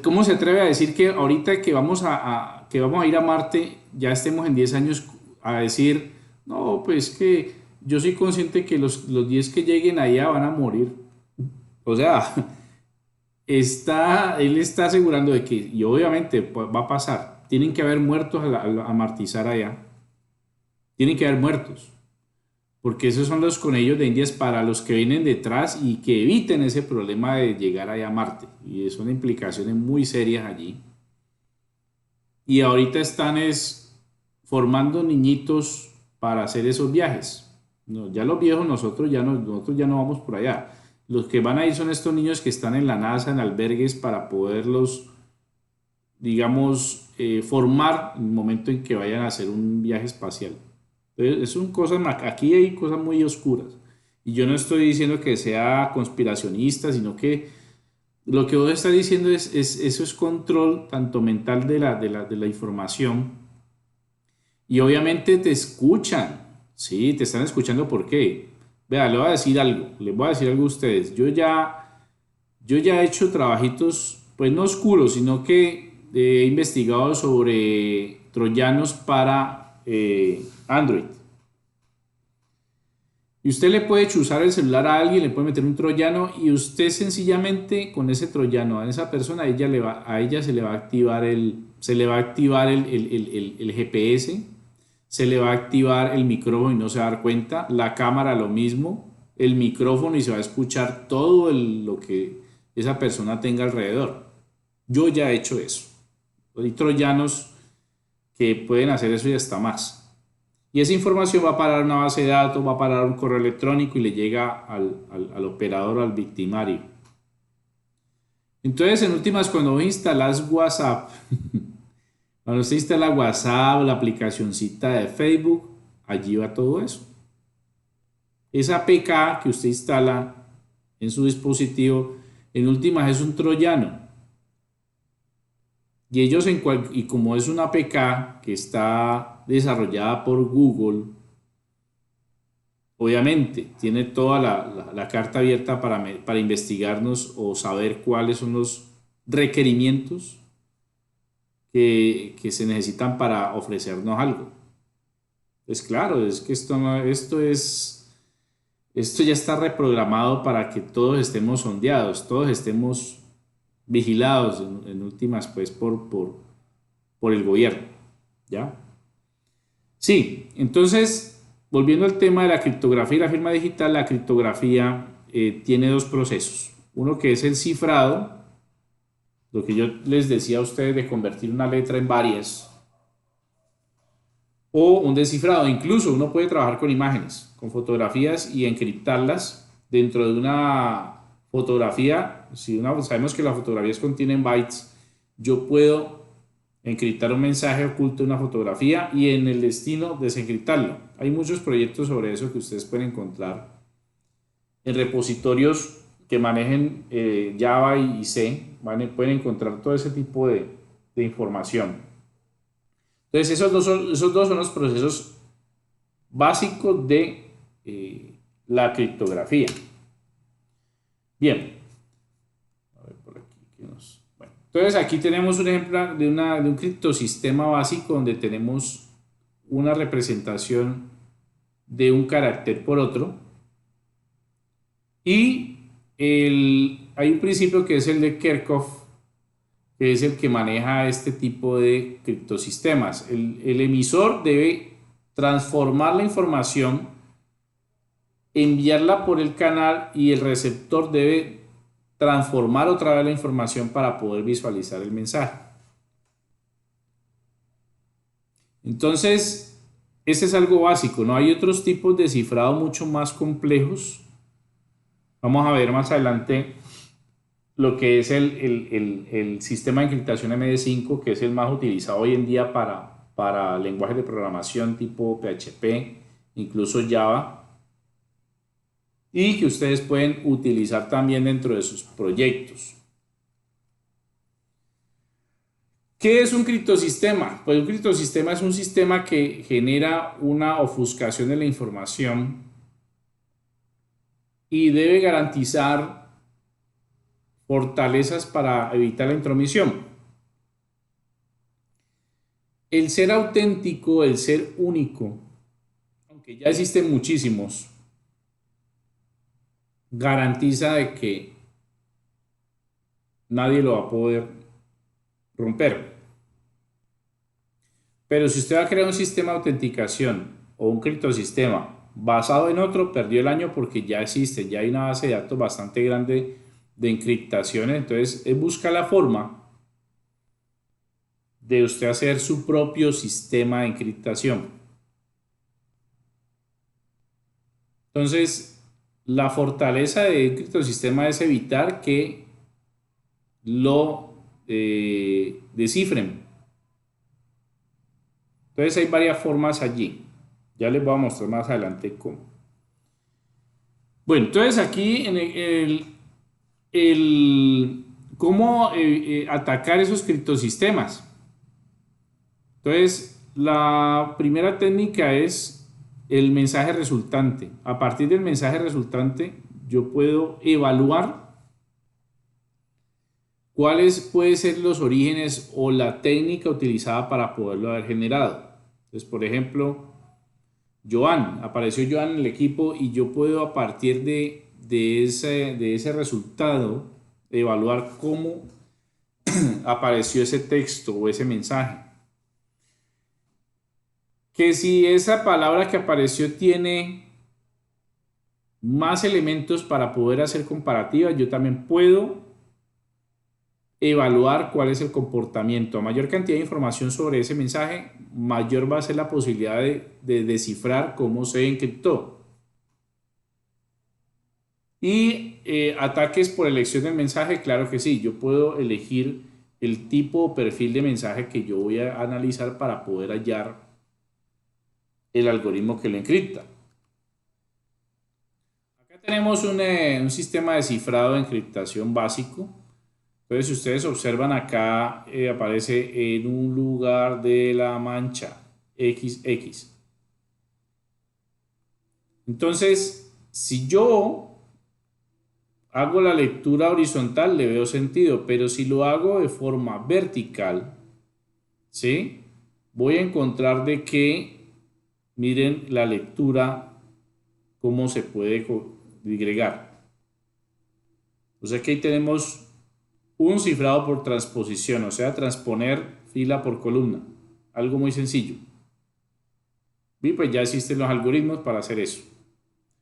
¿Cómo se atreve a decir que ahorita que que vamos a ir a Marte, ya estemos en 10 años a decir, no, pues que yo soy consciente que los 10 que lleguen allá van a morir? O sea, él está asegurando de que, y obviamente pues, va a pasar, tienen que haber muertos a martizar allá, tienen que haber muertos, porque esos son los conejillos de Indias para los que vienen detrás y que eviten ese problema de llegar allá a Marte, y son implicaciones muy serias allí. Y ahorita están formando niñitos para hacer esos viajes. No, ya los viejos nosotros ya no vamos por allá. Los que van a ir son estos niños que están en la NASA, en albergues, para poderlos, digamos, formar en el momento en que vayan a hacer un viaje espacial. Entonces, son cosas, aquí hay cosas muy oscuras. Y yo no estoy diciendo que sea conspiracionista, sino que lo que vos estás diciendo eso es control tanto mental de la información. Y obviamente te escuchan, ¿sí? Te están escuchando. ¿Por qué? Vea, le voy a decir algo, les voy a decir algo a ustedes. Yo ya he hecho trabajitos, pues no oscuros, sino que he investigado sobre troyanos para Android. Y usted le puede chuzar el celular a alguien, le puede meter un troyano y usted sencillamente con ese troyano a esa persona, a ella se le va a activar el GPS, se le va a activar el micrófono y no se va a dar cuenta, la cámara lo mismo, el micrófono y se va a escuchar todo lo que esa persona tenga alrededor. Yo ya he hecho eso. Hay troyanos que pueden hacer eso y hasta más. Y esa información va a parar a una base de datos, va a parar a un correo electrónico y le llega al operador, al victimario. Entonces, en últimas, cuando vos instalás WhatsApp, cuando usted instala WhatsApp, la aplicacioncita de Facebook, allí va todo eso. Esa APK que usted instala en su dispositivo, en últimas es un troyano. Y ellos, y como es una APK que está desarrollada por Google, obviamente tiene toda la carta abierta para investigarnos o saber cuáles son los requerimientos que se necesitan para ofrecernos algo. Pues claro, es que esto ya está reprogramado para que todos estemos sondeados, todos estemos vigilados en últimas pues por el gobierno, ¿ya? Sí, entonces, volviendo al tema de la criptografía y la firma digital, la criptografía tiene dos procesos. Uno que es el cifrado, lo que yo les decía a ustedes de convertir una letra en varias, o un descifrado. Incluso uno puede trabajar con imágenes, con fotografías y encriptarlas dentro de una fotografía. Sabemos que las fotografías contienen bytes, yo puedo encriptar un mensaje oculto en una fotografía y en el destino desencriptarlo. Hay muchos proyectos sobre eso que ustedes pueden encontrar en repositorios que manejen Java y C. Pueden encontrar todo ese tipo de información. Entonces esos dos son los procesos básico de la criptografía. Bien. A ver por aquí. Bueno, entonces aquí tenemos un ejemplo de un criptosistema básico donde tenemos una representación de un carácter por otro. Y hay un principio que es el de Kerckhoff, que es el que maneja este tipo de criptosistemas. El emisor debe transformar la información, enviarla por el canal y el receptor debe transformar otra vez la información para poder visualizar el mensaje. Entonces, ese es algo básico, ¿no? Hay otros tipos de cifrado mucho más complejos. Vamos a ver más adelante lo que es el sistema de encriptación MD5, que es el más utilizado hoy en día para lenguajes de programación tipo PHP, incluso Java, y que ustedes pueden utilizar también dentro de sus proyectos. ¿Qué es un criptosistema? Pues un criptosistema es un sistema que genera una ofuscación de la información y debe garantizar fortalezas para evitar la intromisión. El ser auténtico, el ser único, aunque ya existen muchísimos, garantiza de que nadie lo va a poder romper. Pero si usted va a crear un sistema de autenticación o un criptosistema basado en otro, perdió el año porque ya existe, ya hay una base de datos bastante grande de encriptaciones. Entonces, busca la forma de usted hacer su propio sistema de encriptación. Entonces, la fortaleza de un criptosistema es evitar que lo descifren. Entonces, hay varias formas allí. Ya les voy a mostrar más adelante cómo. Bueno, entonces aquí en cómo atacar esos criptosistemas. Entonces, la primera técnica es el mensaje resultante. A partir del mensaje resultante, yo puedo evaluar cuáles pueden ser los orígenes o la técnica utilizada para poderlo haber generado. Entonces, por ejemplo, apareció Joan en el equipo y yo puedo a partir de ese resultado evaluar cómo apareció ese texto o ese mensaje. Que si esa palabra que apareció tiene más elementos para poder hacer comparativas, yo también puedo evaluar cuál es el comportamiento. A mayor cantidad de información sobre ese mensaje, mayor va a ser la posibilidad de descifrar cómo se encriptó. Y ataques por elección del mensaje, claro que sí, yo puedo elegir el tipo o perfil de mensaje que yo voy a analizar para poder hallar el algoritmo que lo encripta. Acá tenemos un sistema de cifrado de encriptación básico. Entonces, si ustedes observan acá, aparece en un lugar de la mancha XX. Entonces, si yo hago la lectura horizontal, le veo sentido, pero si lo hago de forma vertical, ¿sí? Voy a encontrar de que, miren la lectura, cómo se puede digregar. O sea que ahí tenemos un cifrado por transposición, o sea, transponer fila por columna. Algo muy sencillo. Y pues ya existen los algoritmos para hacer eso.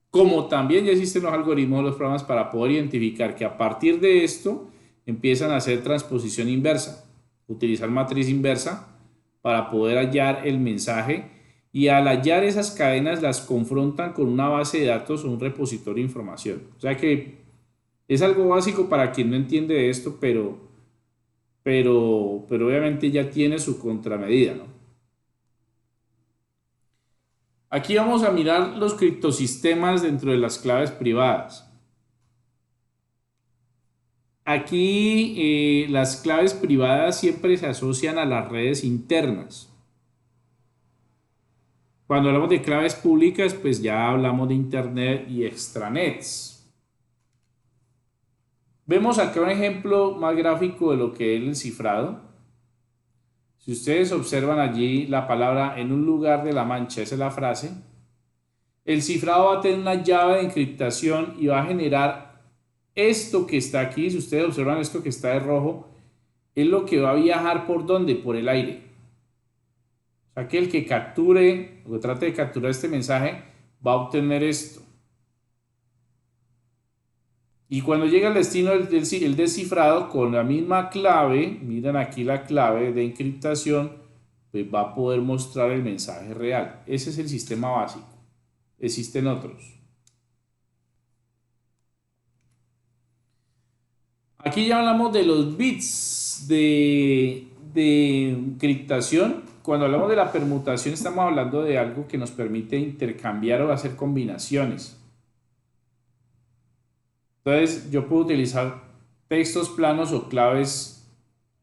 Como también ya existen los algoritmos de los programas para poder identificar que a partir de esto empiezan a hacer transposición inversa, utilizar matriz inversa para poder hallar el mensaje, y al hallar esas cadenas las confrontan con una base de datos o un repositorio de información. O sea que es algo básico para quien no entiende esto, pero obviamente ya tiene su contramedida, ¿no? Aquí vamos a mirar los criptosistemas dentro de las claves privadas. Aquí las claves privadas siempre se asocian a las redes internas. Cuando hablamos de claves públicas, pues ya hablamos de Internet y extranets. Vemos acá un ejemplo más gráfico de lo que es el cifrado. Si ustedes observan allí la palabra en un lugar de la mancha, esa es la frase. El cifrado va a tener una llave de encriptación y va a generar esto que está aquí. Si ustedes observan esto que está de rojo, es lo que va a viajar por ¿dónde? Por el aire. O sea que el que capture o que trate de capturar este mensaje va a obtener esto. Y cuando llega al destino el descifrado con la misma clave, miren aquí la clave de encriptación, pues va a poder mostrar el mensaje real. Ese es el sistema básico. Existen otros. Aquí ya hablamos de los bits de encriptación. Cuando hablamos de la permutación estamos hablando de algo que nos permite intercambiar o hacer combinaciones. Entonces yo puedo utilizar textos planos o claves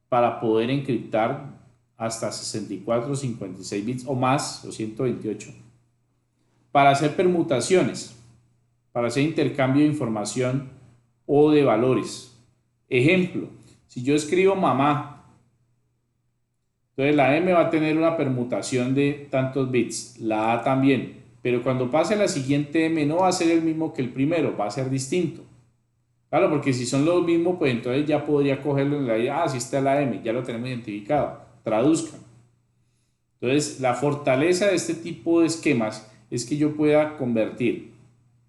para poder encriptar hasta 64, 56 bits o más, o 128, para hacer permutaciones, para hacer intercambio de información o de valores. Ejemplo, si yo escribo mamá, entonces la M va a tener una permutación de tantos bits, la A también, pero cuando pase a la siguiente M no va a ser el mismo que el primero, va a ser distinto. Claro, porque si son los mismos, pues entonces ya podría cogerlo en la sí está la M, ya lo tenemos identificado, traduzcan. Entonces, la fortaleza de este tipo de esquemas es que yo pueda convertir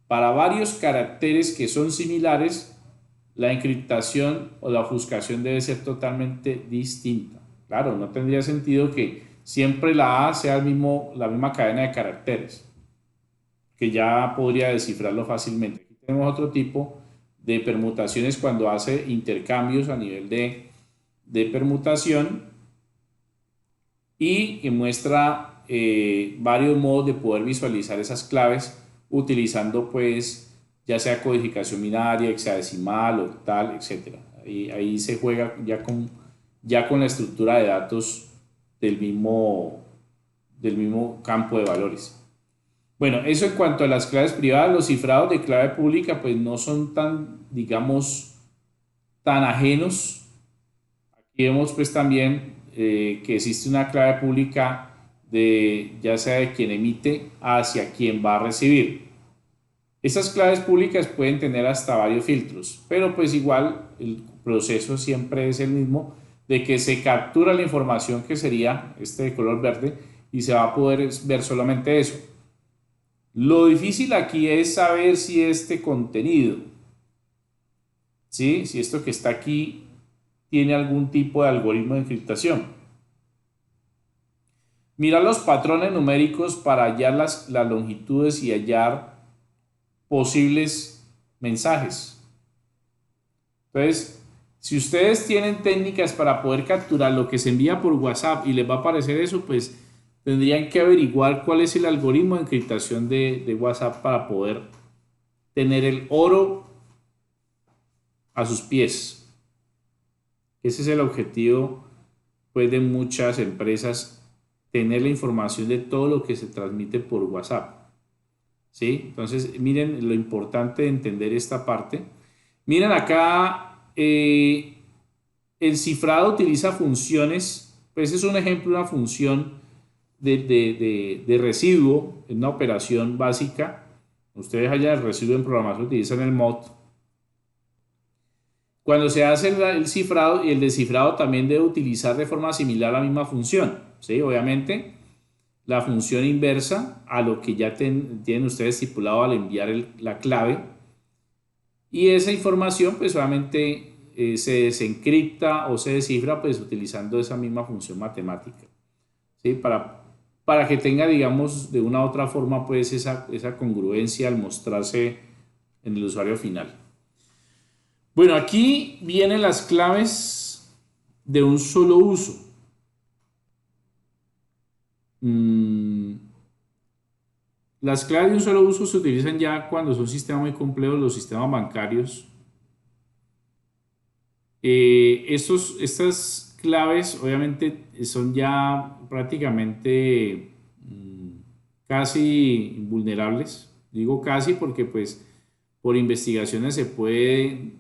para varios caracteres que son similares, la encriptación o la ofuscación debe ser totalmente distinta. Claro, no tendría sentido que siempre la A sea la misma cadena de caracteres, que ya podría descifrarlo fácilmente. Aquí tenemos otro tipo de permutaciones cuando hace intercambios a nivel de permutación y que muestra varios modos de poder visualizar esas claves utilizando pues ya sea codificación binaria, hexadecimal, octal, etc. Ahí se juega ya con la estructura de datos del mismo campo de valores. Bueno, eso en cuanto a las claves privadas. Los cifrados de clave pública pues no son tan, digamos, tan ajenos. Aquí vemos pues también que existe una clave pública ya sea de quien emite hacia quien va a recibir. Estas claves públicas pueden tener hasta varios filtros, pero pues igual el proceso siempre es el mismo, de que se captura la información que sería este de color verde y se va a poder ver solamente eso. Lo difícil aquí es saber si este contenido, ¿sí? Si esto que está aquí tiene algún tipo de algoritmo de encriptación. Mirar los patrones numéricos para hallar las longitudes y hallar posibles mensajes. Entonces, si ustedes tienen técnicas para poder capturar lo que se envía por WhatsApp y les va a aparecer eso, pues tendrían que averiguar cuál es el algoritmo de encriptación de WhatsApp para poder tener el oro a sus pies. Ese es el objetivo pues, de muchas empresas, tener la información de todo lo que se transmite por WhatsApp. ¿Sí? Entonces, miren lo importante de entender esta parte. Miren acá, el cifrado utiliza funciones, pues es un ejemplo de una función de residuo, en una operación básica. Ustedes allá el residuo en programación utilizan el mod. Cuando se hace el cifrado y el descifrado también debe utilizar de forma similar la misma función, ¿sí? Obviamente la función inversa a lo que ya tienen ustedes estipulado al enviar la clave, y esa información pues solamente se desencripta o se descifra pues utilizando esa misma función matemática, ¿sí? Para que tenga, digamos, de una u otra forma pues esa congruencia al mostrarse en el usuario final. Bueno, aquí vienen las claves de un solo uso. Las claves de un solo uso se utilizan ya cuando son sistemas muy complejos, los sistemas bancarios. Estas claves obviamente son ya prácticamente casi invulnerables. Digo casi porque pues por investigaciones se puede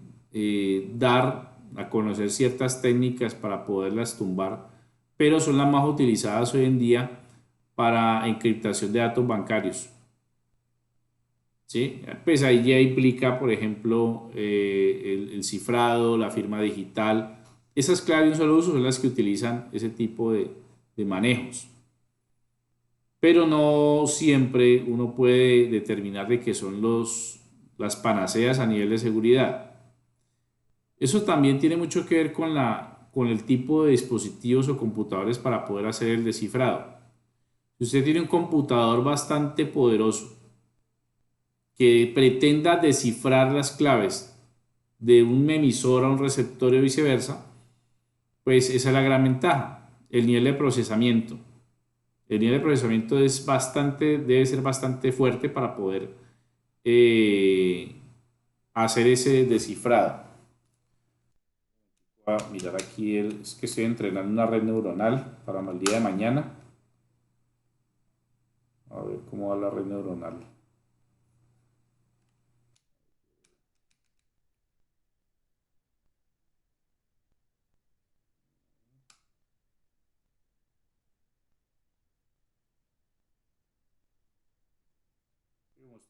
dar a conocer ciertas técnicas para poderlas tumbar, pero son las más utilizadas hoy en día para encriptación de datos bancarios. ¿Sí? Pues ahí ya implica, por ejemplo, el cifrado, la firma digital. Esas claves de un solo uso son las que utilizan ese tipo de manejos. Pero no siempre uno puede determinar de qué son las panaceas a nivel de seguridad. Eso también tiene mucho que ver con el tipo de dispositivos o computadores para poder hacer el descifrado. Si usted tiene un computador bastante poderoso que pretenda descifrar las claves de un emisor a un receptor y viceversa, pues esa es la gran ventaja, el nivel de procesamiento. El nivel de procesamiento debe ser bastante fuerte para poder hacer ese descifrado. Voy a mirar aquí, es que estoy entrenando una red neuronal para el día de mañana. A ver cómo va la red neuronal.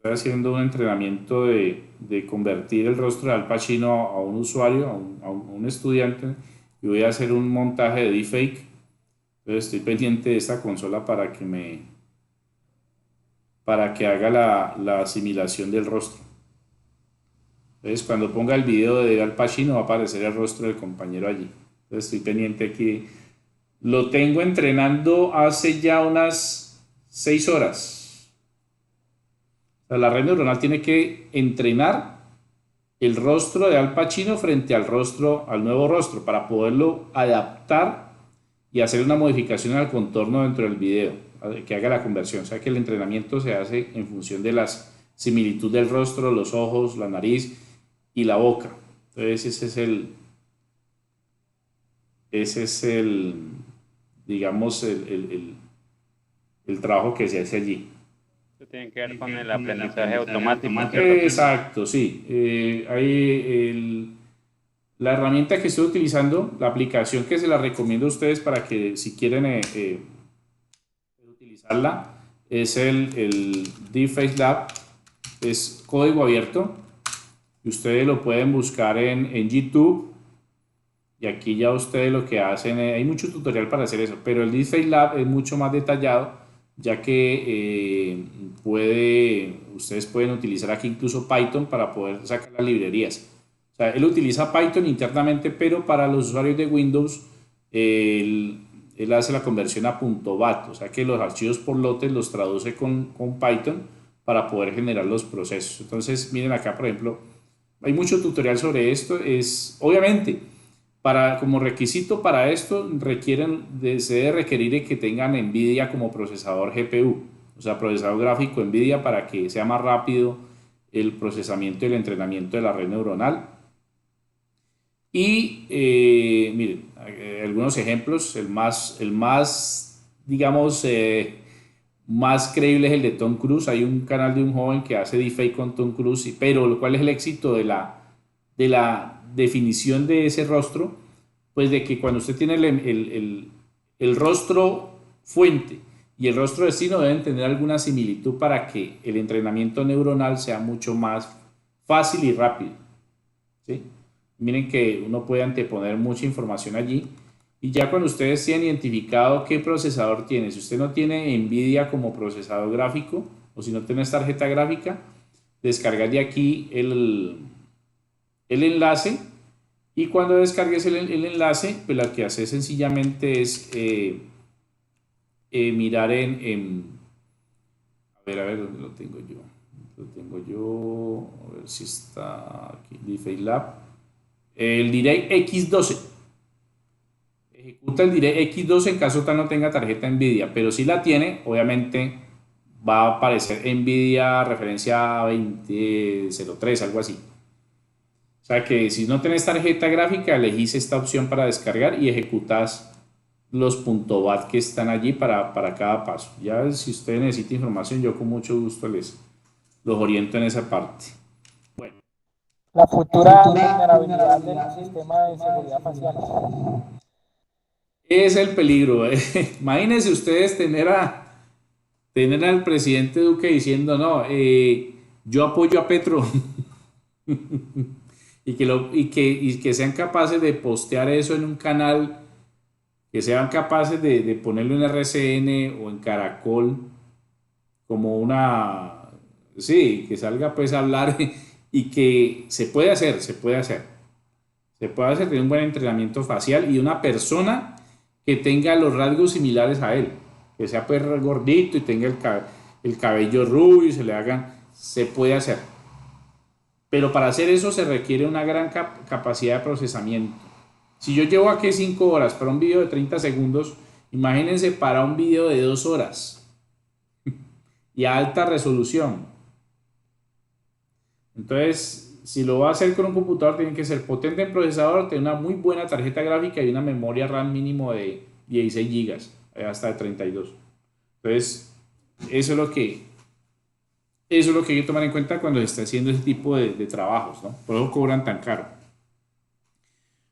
Estoy haciendo un entrenamiento de convertir el rostro de Al Pacino a un usuario, a un estudiante, y voy a hacer un montaje de deepfake. Entonces estoy pendiente de esta consola para que haga la asimilación del rostro. Entonces cuando ponga el video de Al Pacino va a aparecer el rostro del compañero allí. Entonces estoy pendiente aquí. Lo tengo entrenando hace ya unas 6 horas. O sea, la red neuronal tiene que entrenar el rostro de Al Pacino frente al nuevo rostro, para poderlo adaptar y hacer una modificación al contorno dentro del video, que haga la conversión. O sea que el entrenamiento se hace en función de las similitud del rostro, los ojos, la nariz y la boca. Entonces ese es el digamos, el trabajo que se hace allí.
Eso tiene que ver con el aprendizaje automático, ¿cierto?
Exacto, sí. La herramienta que estoy utilizando, la aplicación que se la recomiendo a ustedes para que si quieren utilizarla, es el Deepface Lab. Es código abierto y ustedes lo pueden buscar en YouTube. Y aquí ya ustedes lo que hacen, hay mucho tutorial para hacer eso, pero el Deepface Lab es mucho más detallado, ya que ustedes pueden utilizar aquí incluso Python para poder sacar las librerías. O sea, él utiliza Python internamente, pero para los usuarios de Windows, él hace la conversión a .bat, o sea que los archivos por lotes los traduce con Python para poder generar los procesos. Entonces, miren acá, por ejemplo, hay mucho tutorial sobre esto. Obviamente, como requisito para esto se debe requerir que tengan NVIDIA como procesador GPU, o sea, procesador gráfico NVIDIA, para que sea más rápido el procesamiento y el entrenamiento de la red neuronal. Y miren, algunos ejemplos, el más digamos, más creíble es el de Tom Cruise. Hay un canal de un joven que hace deepfake con Tom Cruise, pero ¿cuál es el éxito de la definición de ese rostro? Pues de que cuando usted tiene el rostro fuente y el rostro destino deben tener alguna similitud para que el entrenamiento neuronal sea mucho más fácil y rápido, ¿sí? Miren que uno puede anteponer mucha información allí. Y ya cuando ustedes tienen identificado qué procesador tiene, si usted no tiene NVIDIA como procesador gráfico o si no tiene tarjeta gráfica, descargar de aquí el enlace, y cuando descargues el enlace, pues lo que hace sencillamente es mirar a ver, ¿dónde lo tengo yo? A ver si está aquí, Deepfake Lab. El DirectX 12. Ejecuta el DirectX 12 en caso tal no tenga tarjeta NVIDIA, pero si la tiene, obviamente va a aparecer NVIDIA referencia 2003, algo así. O sea que si no tenés tarjeta gráfica, elegís esta opción para descargar y ejecutas los .bat que están allí para cada paso. Ya si usted necesita información, yo con mucho gusto los oriento en esa parte. Bueno,
La futura vulnerabilidad del sistema de seguridad facial.
es el peligro. Imagínense ustedes tener al presidente Duque diciendo, no, yo apoyo a Petro. y que sean capaces de postear eso en un canal, que sean capaces de ponerlo en RCN o en Caracol como una, sí, que salga pues a hablar y que se puede hacer, tener un buen entrenamiento facial y una persona que tenga los rasgos similares a él, que sea pues gordito y tenga el cabello rubio y se puede hacer. Pero para hacer eso se requiere una gran capacidad de procesamiento. Si yo llevo aquí 5 horas para un video de 30 segundos, imagínense para un video de 2 horas y a alta resolución. Entonces, si lo va a hacer con un computador, tiene que ser potente en procesador, tener una muy buena tarjeta gráfica y una memoria RAM mínimo de 16 gigas, hasta de 32. Entonces, eso es lo que hay que tomar en cuenta cuando se está haciendo ese tipo de trabajos, ¿no? Por eso cobran tan caro.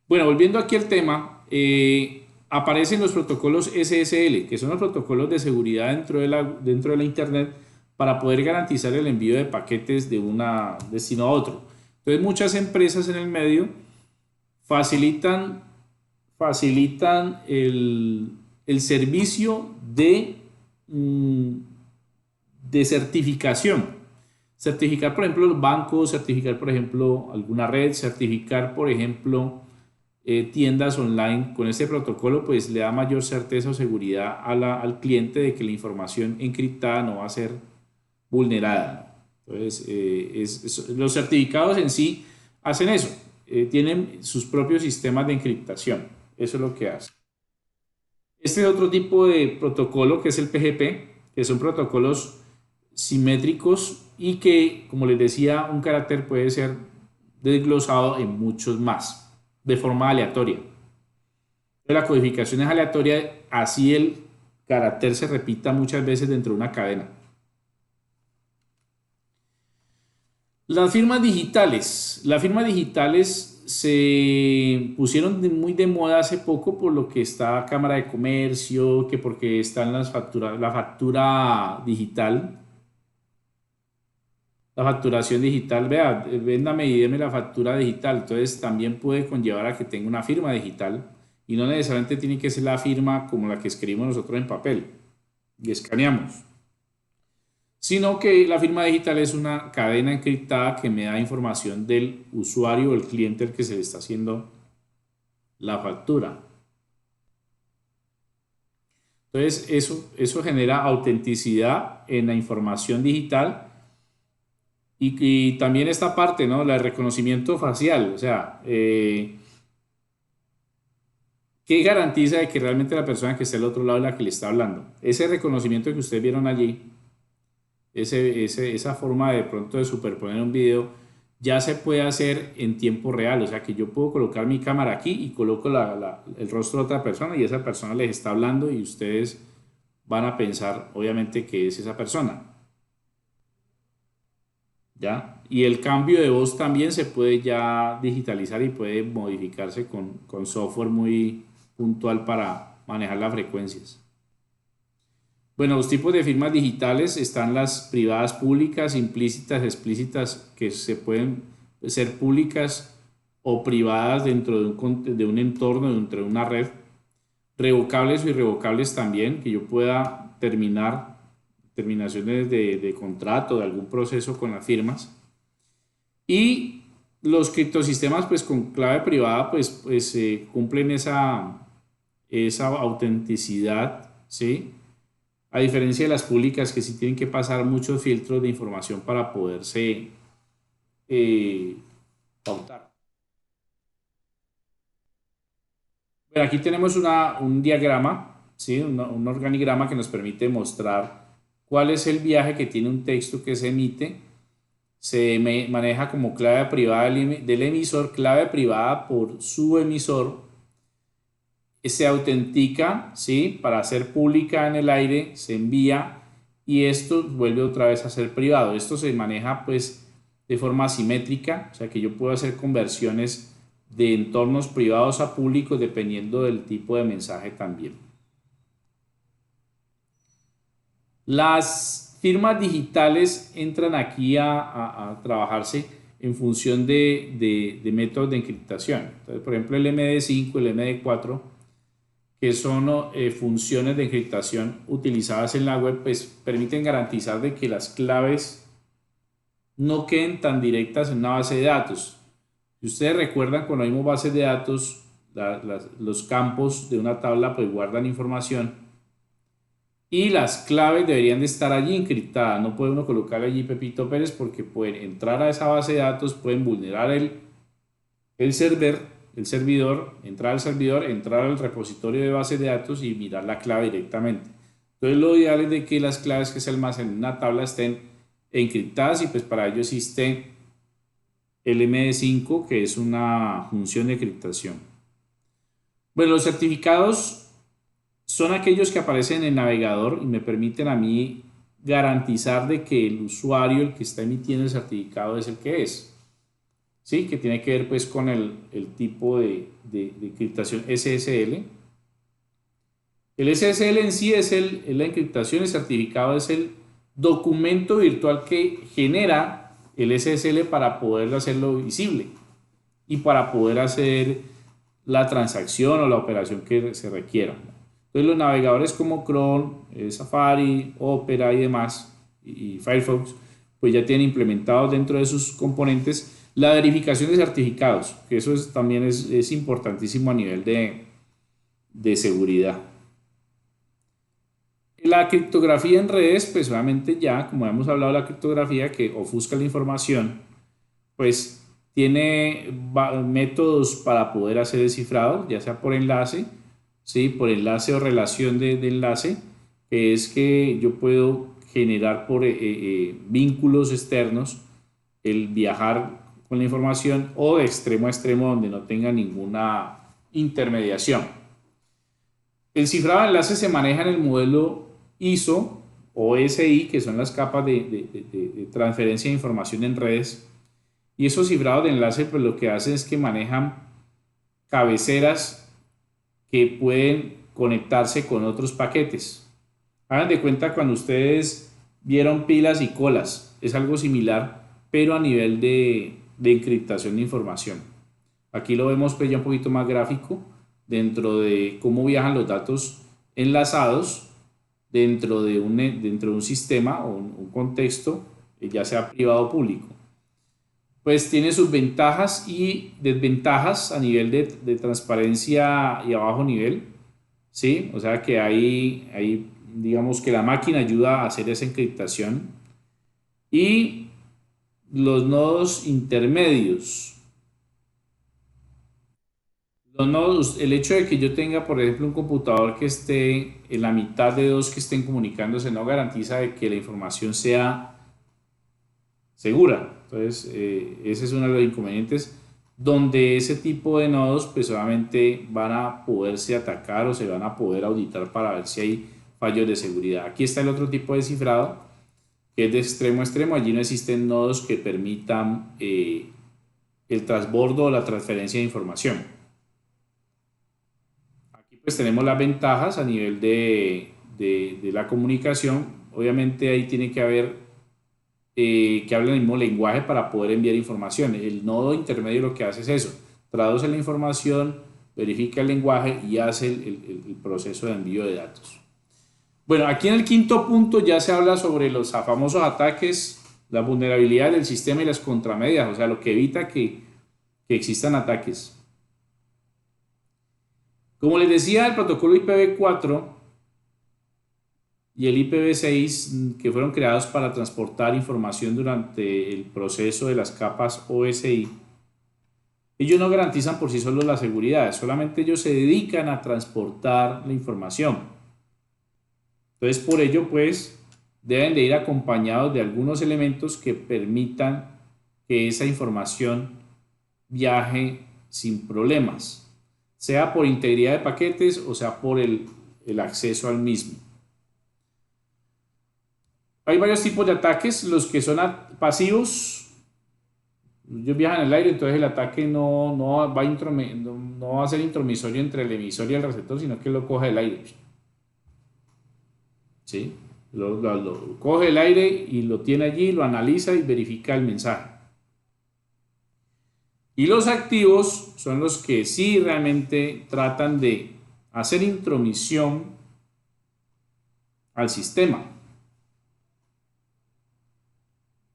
Bueno, volviendo aquí al tema, aparecen los protocolos SSL, que son los protocolos de seguridad dentro de la Internet para poder garantizar el envío de paquetes de un destino a otro. Entonces, muchas empresas en el medio facilitan el servicio de certificación. Certificar, por ejemplo, los bancos, certificar, por ejemplo, alguna red, certificar, por ejemplo, tiendas online. Con este protocolo, pues le da mayor certeza o seguridad al cliente de que la información encriptada no va a ser vulnerada. Entonces, los certificados en sí hacen eso. Tienen sus propios sistemas de encriptación. Eso es lo que hace. Este es otro tipo de protocolo que es el PGP, que son protocolos simétricos y que, como les decía, un carácter puede ser desglosado en muchos más, de forma aleatoria. La codificación es aleatoria, así el carácter se repita muchas veces dentro de una cadena. Las firmas digitales se pusieron muy de moda hace poco por lo que está Cámara de Comercio, que porque están la factura digital, la facturación digital, vea, véndame y deme la factura digital. Entonces también puede conllevar a que tenga una firma digital y no necesariamente tiene que ser la firma como la que escribimos nosotros en papel y escaneamos, sino que la firma digital es una cadena encriptada que me da información del usuario o el cliente al que se le está haciendo la factura. Entonces eso genera autenticidad en la información digital y también esta parte, ¿no? El reconocimiento facial, o sea, ¿qué garantiza de que realmente la persona que está al otro lado es la que le está hablando? Ese reconocimiento que ustedes vieron allí, esa forma de pronto de superponer un video, ya se puede hacer en tiempo real, o sea que yo puedo colocar mi cámara aquí y coloco el rostro de otra persona y esa persona les está hablando y ustedes van a pensar obviamente que es esa persona. ¿Ya? Y el cambio de voz también se puede ya digitalizar y puede modificarse con software muy puntual para manejar las frecuencias. Bueno, los tipos de firmas digitales están las privadas públicas, implícitas, explícitas, que se pueden ser públicas o privadas dentro de un entorno, dentro de una red. Revocables o irrevocables también, que yo pueda terminaciones de contrato, de algún proceso con las firmas. Y los criptosistemas, pues con clave privada, pues cumplen esa autenticidad, ¿sí? A diferencia de las públicas que sí tienen que pasar muchos filtros de información para poderse pautar. Bueno, aquí tenemos un diagrama, ¿sí? Un organigrama que nos permite mostrar cuál es el viaje que tiene un texto que se emite. Se maneja como clave privada del emisor, clave privada por su emisor. se autentica, ¿sí? Para ser pública en el aire, se envía y esto vuelve otra vez a ser privado. Esto se maneja pues de forma asimétrica, o sea que yo puedo hacer conversiones de entornos privados a públicos dependiendo del tipo de mensaje también. Las firmas digitales entran aquí a trabajarse en función de métodos de encriptación. Entonces, por ejemplo, el MD5, el MD4, que son funciones de encriptación utilizadas en la web, pues permiten garantizar de que las claves no queden tan directas en una base de datos. Si ustedes recuerdan, cuando vimos bases de datos, los campos de una tabla pues guardan información y las claves deberían de estar allí encriptadas. No puede uno colocar allí Pepito Pérez porque pueden entrar a esa base de datos, pueden vulnerar el servidor, entrar al servidor, entrar al repositorio de bases de datos y mirar la clave directamente. Entonces lo ideal es de que las claves que se almacenan en una tabla estén encriptadas y pues para ello existe el MD5, que es una función de encriptación. Bueno, los certificados son aquellos que aparecen en el navegador y me permiten a mí garantizar de que el usuario, el que está emitiendo el certificado, es el que es. ¿Sí? Que tiene que ver pues con el tipo de encriptación SSL. El SSL en sí es la encriptación, el certificado es el documento virtual que genera el SSL para poder hacerlo visible y para poder hacer la transacción o la operación que se requiera. Entonces los navegadores como Chrome, Safari, Opera y demás, y Firefox, pues ya tienen implementados dentro de sus componentes la verificación de certificados, que eso también es importantísimo a nivel de seguridad. La criptografía en redes, pues obviamente ya, como hemos hablado de la criptografía que ofusca la información, pues tiene métodos para poder hacer descifrado, ya sea por enlace, ¿sí? Por enlace o relación de enlace, que es que yo puedo generar por vínculos externos el viajar con la información o de extremo a extremo donde no tenga ninguna intermediación. El cifrado de enlaces se maneja en el modelo ISO o SI, que son las capas de transferencia de información en redes. Y esos cifrados de enlace pues lo que hacen es que manejan cabeceras que pueden conectarse con otros paquetes. Hagan de cuenta cuando ustedes vieron pilas y colas, es algo similar, pero a nivel de encriptación de información. Aquí lo vemos pues ya un poquito más gráfico dentro de cómo viajan los datos enlazados dentro de un sistema o un contexto, ya sea privado o público. Pues tiene sus ventajas y desventajas a nivel de transparencia y a bajo nivel, ¿sí? O sea que ahí digamos que la máquina ayuda a hacer esa encriptación. Y los nodos intermedios. Los nodos, el hecho de que yo tenga, por ejemplo, un computador que esté en la mitad de dos que estén comunicándose no garantiza de que la información sea segura. Entonces, ese es uno de los inconvenientes donde ese tipo de nodos pues obviamente van a poderse atacar o se van a poder auditar para ver si hay fallos de seguridad. Aquí está el otro tipo de cifrado que es de extremo a extremo. Allí no existen nodos que permitan el transbordo o la transferencia de información. Aquí pues tenemos las ventajas a nivel de la comunicación. Obviamente ahí tiene que haber que hablen el mismo lenguaje para poder enviar información. El nodo intermedio lo que hace es eso, traduce la información, verifica el lenguaje y hace el proceso de envío de datos. Bueno, aquí en el quinto punto ya se habla sobre los famosos ataques, la vulnerabilidad del sistema y las contramedidas, o sea, lo que evita que existan ataques. Como les decía, el protocolo IPv4 y el IPv6, que fueron creados para transportar información durante el proceso de las capas OSI, ellos no garantizan por sí solos la seguridad, solamente ellos se dedican a transportar la información. Entonces, por ello, pues, deben de ir acompañados de algunos elementos que permitan que esa información viaje sin problemas. sea por integridad de paquetes o sea por el acceso al mismo. Hay varios tipos de ataques, los que son pasivos, ellos viajan en el aire, entonces el ataque no va a ser intromisorio entre el emisor y el receptor, sino que lo coge del aire. ¿Sí? Lo coge el aire y lo tiene allí, lo analiza y verifica el mensaje. Y los activos son los que sí realmente tratan de hacer intromisión al sistema.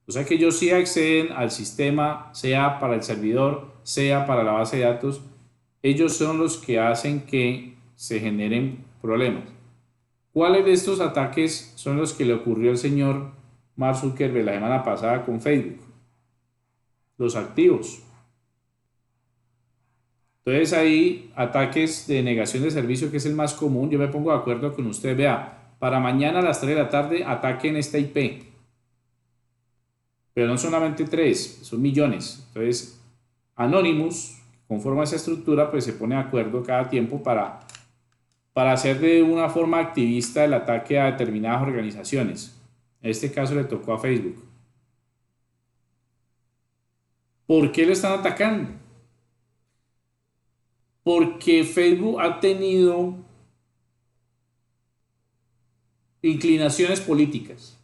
O sea que ellos sí acceden al sistema, sea para el servidor, sea para la base de datos. Ellos son los que hacen que se generen problemas. ¿Cuáles de estos ataques son los que le ocurrió al señor Mark Zuckerberg la semana pasada con Facebook? Los activos. Entonces hay ataques de negación de servicio, que es el más común. Yo me pongo de acuerdo con usted. Vea, para mañana a las 3 de la tarde ataquen esta IP. Pero no solamente 3, son millones. Entonces, Anonymous, conforme a esa estructura, pues se pone de acuerdo cada tiempo para hacer de una forma activista el ataque a determinadas organizaciones. En este caso le tocó a Facebook. ¿Por qué lo están atacando? Porque Facebook ha tenido inclinaciones políticas.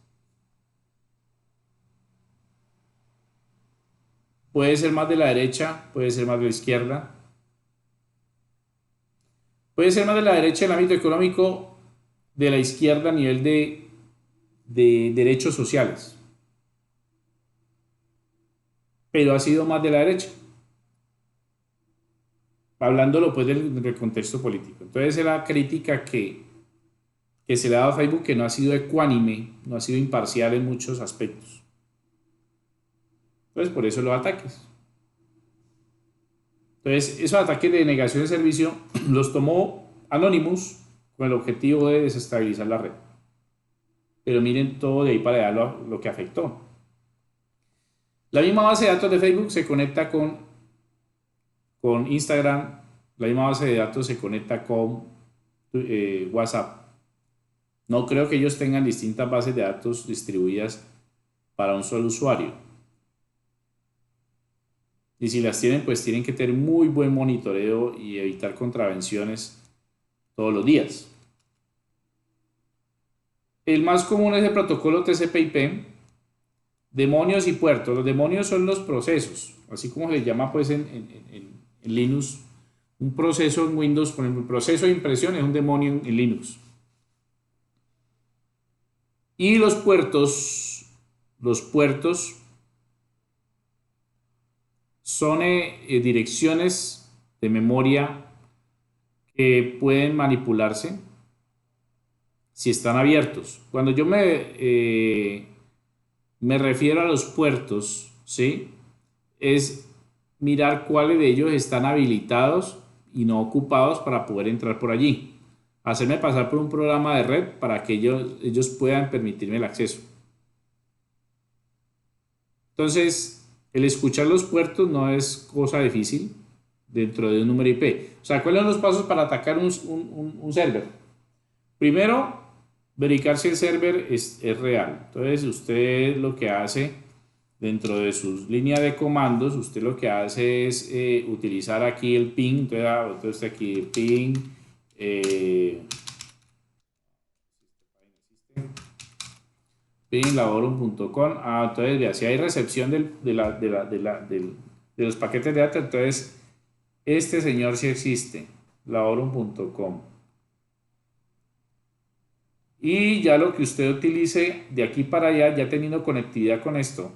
Puede ser más de la derecha, puede ser más de la izquierda. Puede ser más de la derecha en el ámbito económico, de la izquierda a nivel de derechos sociales. Pero ha sido más de la derecha. Hablándolo pues del contexto político. Entonces es la crítica que se le ha dado a Facebook, que no ha sido ecuánime, no ha sido imparcial en muchos aspectos. Entonces por eso los ataques. Entonces esos ataques de negación de servicio los tomó Anonymous con el objetivo de desestabilizar la red. Pero miren todo de ahí para allá lo que afectó. La misma base de datos de Facebook se conecta con Instagram, la misma base de datos se conecta con WhatsApp. No creo que ellos tengan distintas bases de datos distribuidas para un solo usuario. Y si las tienen, pues tienen que tener muy buen monitoreo y evitar contravenciones todos los días. El más común es el protocolo TCP/IP. Demonios y puertos. Los demonios son los procesos, así como se les llama pues en Linux. Un proceso en Windows, por ejemplo, el proceso de impresión es un demonio en Linux. Y los puertos son direcciones de memoria que pueden manipularse si están abiertos. Cuando yo me refiero a los puertos, ¿sí? Es mirar cuáles de ellos están habilitados y no ocupados para poder entrar por allí. Hacerme pasar por un programa de red para que ellos puedan permitirme el acceso. Entonces, el escuchar los puertos no es cosa difícil dentro de un número IP. O sea, ¿cuáles son los pasos para atacar un server? Primero, verificar si el server es real. Entonces, usted lo que hace dentro de sus líneas de comandos, usted lo que hace es utilizar aquí el ping. Entonces aquí el ping. Ping.laborum.com. Entonces, si hay recepción de los paquetes de datos, entonces este señor sí existe, laborum.com. Y ya lo que usted utilice de aquí para allá, ya teniendo conectividad con esto,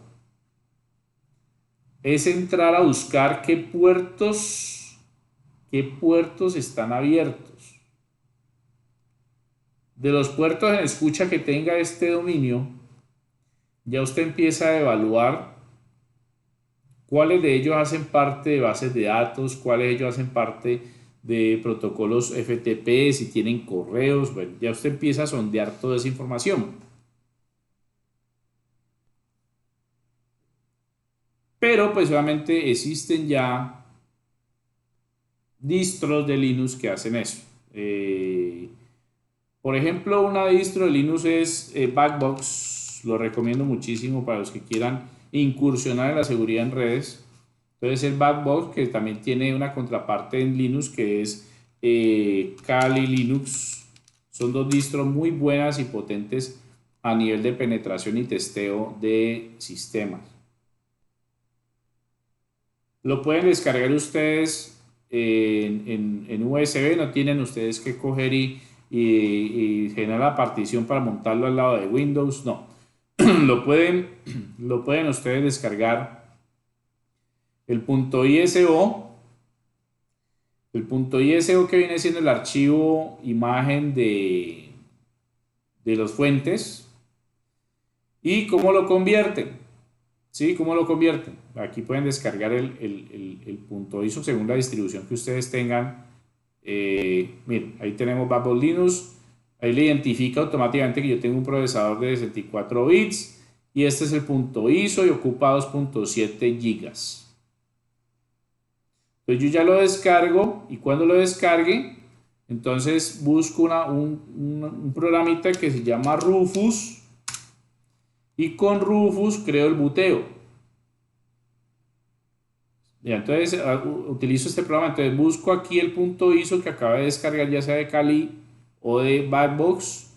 es entrar a buscar qué puertos están abiertos. De los puertos en escucha que tenga este dominio, ya usted empieza a evaluar cuáles de ellos hacen parte de bases de datos, cuáles de ellos hacen parte de protocolos FTP, si tienen correos. Bueno, ya usted empieza a sondear toda esa información. Pero pues obviamente existen ya distros de Linux que hacen eso. Por ejemplo, una distro de Linux es Backbox. Lo recomiendo muchísimo para los que quieran incursionar en la seguridad en redes. Entonces el Backbox, que también tiene una contraparte en Linux, que es Kali Linux. Son dos distros muy buenas y potentes a nivel de penetración y testeo de sistemas. Lo pueden descargar ustedes en USB, no tienen ustedes que coger y generar la partición para montarlo al lado de Windows, no. lo pueden ustedes descargar el .iso. El .iso que viene siendo el archivo imagen de los fuentes. ¿Y cómo lo convierten? ¿Sí? ¿Cómo lo convierten? Aquí pueden descargar el .iso según la distribución que ustedes tengan. Miren, ahí tenemos Backbox Linux. Ahí le identifica automáticamente que yo tengo un procesador de 64 bits. Y este es el .iso y ocupa 2.7 gigas. Entonces yo ya lo descargo y cuando lo descargue, entonces busco un programita que se llama Rufus y con Rufus creo el buteo. Ya, entonces utilizo este programa, entonces busco aquí el .iso que acaba de descargar, ya sea de Kali o de Backbox.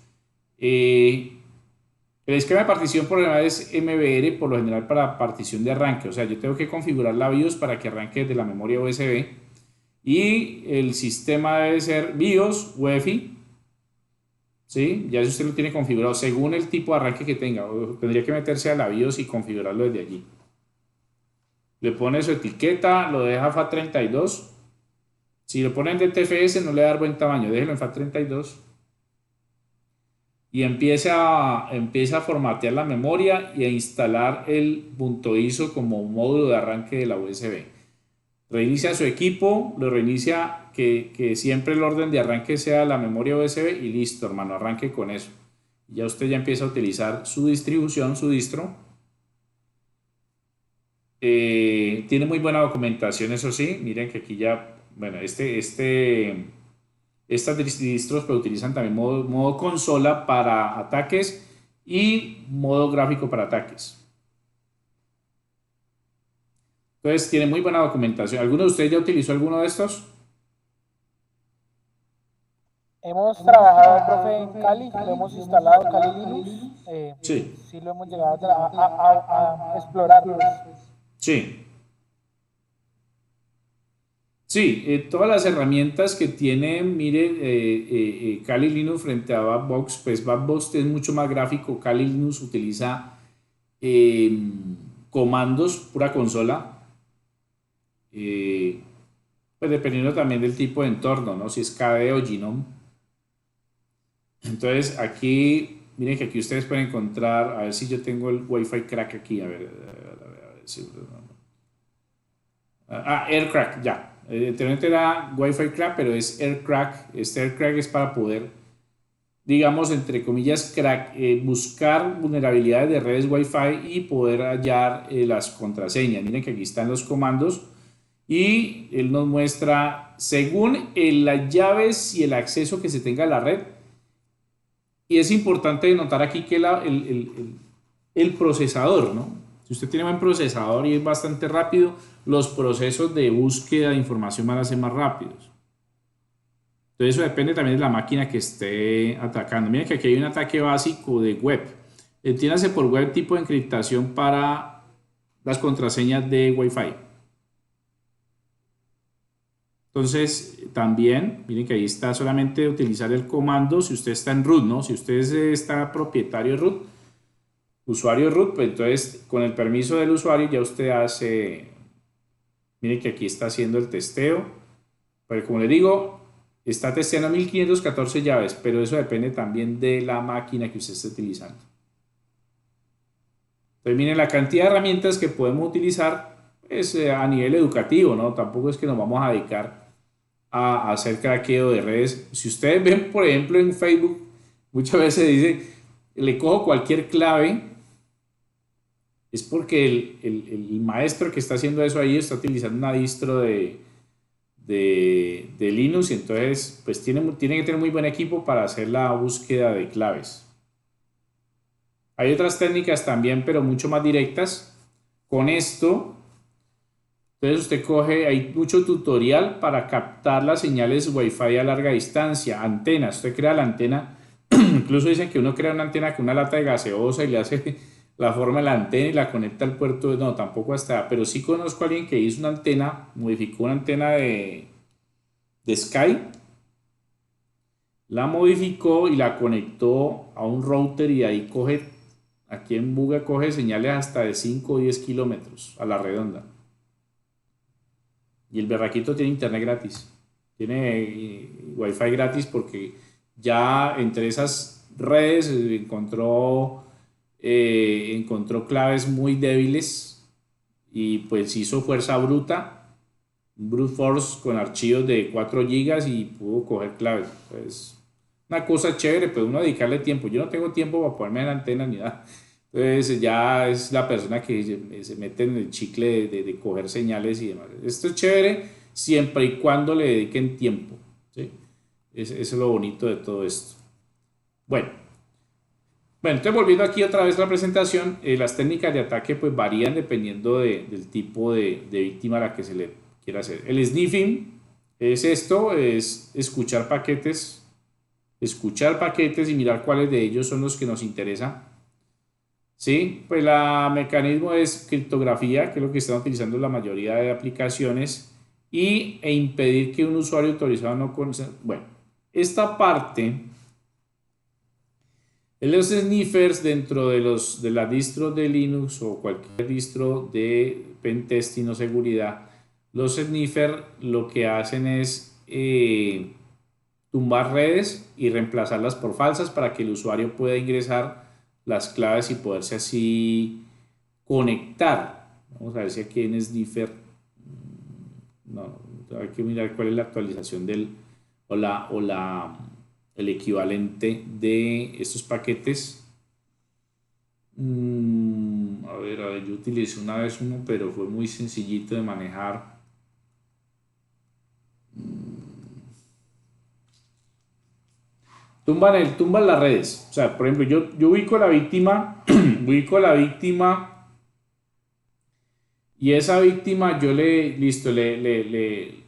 El esquema de partición por lo general es MBR, por lo general para partición de arranque. O sea, yo tengo que configurar la BIOS para que arranque desde la memoria USB. Y el sistema debe ser BIOS UEFI. ¿Sí? Ya si usted lo tiene configurado según el tipo de arranque que tenga. Tendría que meterse a la BIOS y configurarlo desde allí. Le pone su etiqueta, lo deja FAT32. Si lo ponen de TFS no le da buen tamaño. Déjelo en FAT32. Y empieza a formatear la memoria y a instalar el .iso como módulo de arranque de la USB. Reinicia su equipo, lo reinicia, que siempre el orden de arranque sea la memoria USB y listo, hermano, arranque con eso. Ya usted ya empieza a utilizar su distribución, su distro. Tiene muy buena documentación, eso sí. Miren que aquí ya, bueno, estas distros pues, utilizan también modo consola para ataques y modo gráfico para ataques. Entonces tiene muy buena documentación. ¿Alguno de ustedes ya utilizó alguno de estos?
Hemos trabajado, profe, en Kali, lo hemos instalado Kali Linux.
Sí.
Sí lo hemos llegado a explorar.
Sí. Sí, todas las herramientas que tiene, mire, Kali Linux frente a Backbox, pues Backbox es mucho más gráfico. Kali Linux utiliza comandos, pura consola. Pues dependiendo también del tipo de entorno, ¿no? Si es KDE o Genome. Entonces aquí, miren que aquí ustedes pueden encontrar, a ver si yo tengo el Wi-Fi crack aquí, a ver si... AirCrack, ya. Anteriormente era Wi-Fi crack, pero es AirCrack. Este AirCrack es para poder, digamos, entre comillas, buscar vulnerabilidades de redes Wi-Fi y poder hallar las contraseñas. Miren que aquí están los comandos y él nos muestra según las llaves y el acceso que se tenga a la red. Y es importante notar aquí que el procesador, ¿no? Si usted tiene buen procesador y es bastante rápido, los procesos de búsqueda de información van a ser más rápidos. Entonces eso depende también de la máquina que esté atacando. Miren que aquí hay un ataque básico de web. Entiéndase por web tipo de encriptación para las contraseñas de Wi-Fi. Entonces también, miren que ahí está solamente utilizar el comando si usted está en root, ¿no? Si usted está propietario de root, usuario root, pues entonces con el permiso del usuario ya usted hace, miren que aquí está haciendo el testeo, pero como le digo, está testeando 1514 llaves, pero eso depende también de la máquina que usted esté utilizando. Entonces miren la cantidad de herramientas que podemos utilizar pues, a nivel educativo, ¿no? Tampoco es que nos vamos a dedicar a hacer craqueo de redes. Si ustedes ven, por ejemplo, en Facebook, muchas veces dice, le cojo cualquier clave, es porque el maestro que está haciendo eso ahí está utilizando una distro de de Linux, y entonces pues tiene que tener muy buen equipo para hacer la búsqueda de claves. Hay otras técnicas también, pero mucho más directas. Con esto, entonces usted coge, hay mucho tutorial para captar las señales Wi-Fi a larga distancia, antenas. Usted crea la antena, incluso dicen que uno crea una antena con una lata de gaseosa y le hace la forma de la antena y la conecta al puerto. No, tampoco hasta, pero sí conozco a alguien que hizo una antena, modificó una antena de Sky, la modificó y la conectó a un router y ahí coge, aquí en Buga coge señales hasta de 5 o 10 kilómetros a la redonda. Y el berraquito tiene internet gratis, tiene wifi gratis porque ya entre esas redes encontró claves muy débiles y pues hizo fuerza bruta, brute force con archivos de 4 gigas y pudo coger claves. Pues una cosa chévere, pues uno dedicarle tiempo. Yo no tengo tiempo para ponerme en la antena ni nada. Entonces ya es la persona que se mete en el chicle de coger señales y demás. Esto es chévere siempre y cuando le dediquen tiempo, ¿sí? Eso es lo bonito de todo esto. Bueno, entonces volviendo aquí otra vez a la presentación, las técnicas de ataque pues varían dependiendo del tipo de víctima a la que se le quiera hacer. El sniffing es esto, es escuchar paquetes y mirar cuáles de ellos son los que nos interesan. Sí, pues el mecanismo es criptografía, que es lo que están utilizando la mayoría de aplicaciones, e impedir que un usuario autorizado no conozca. Bueno, esta parte, los sniffers dentro de la distro de Linux o cualquier distro de pentesting o seguridad, los sniffers lo que hacen es tumbar redes y reemplazarlas por falsas para que el usuario pueda ingresar las claves y poderse así conectar. Vamos a ver si aquí en Sniffer, no, hay que mirar cuál es la actualización el equivalente de estos paquetes. A ver, yo utilicé una vez uno, pero fue muy sencillito de manejar. Tumban las redes. O sea, por ejemplo, yo ubico la víctima, y esa víctima yo le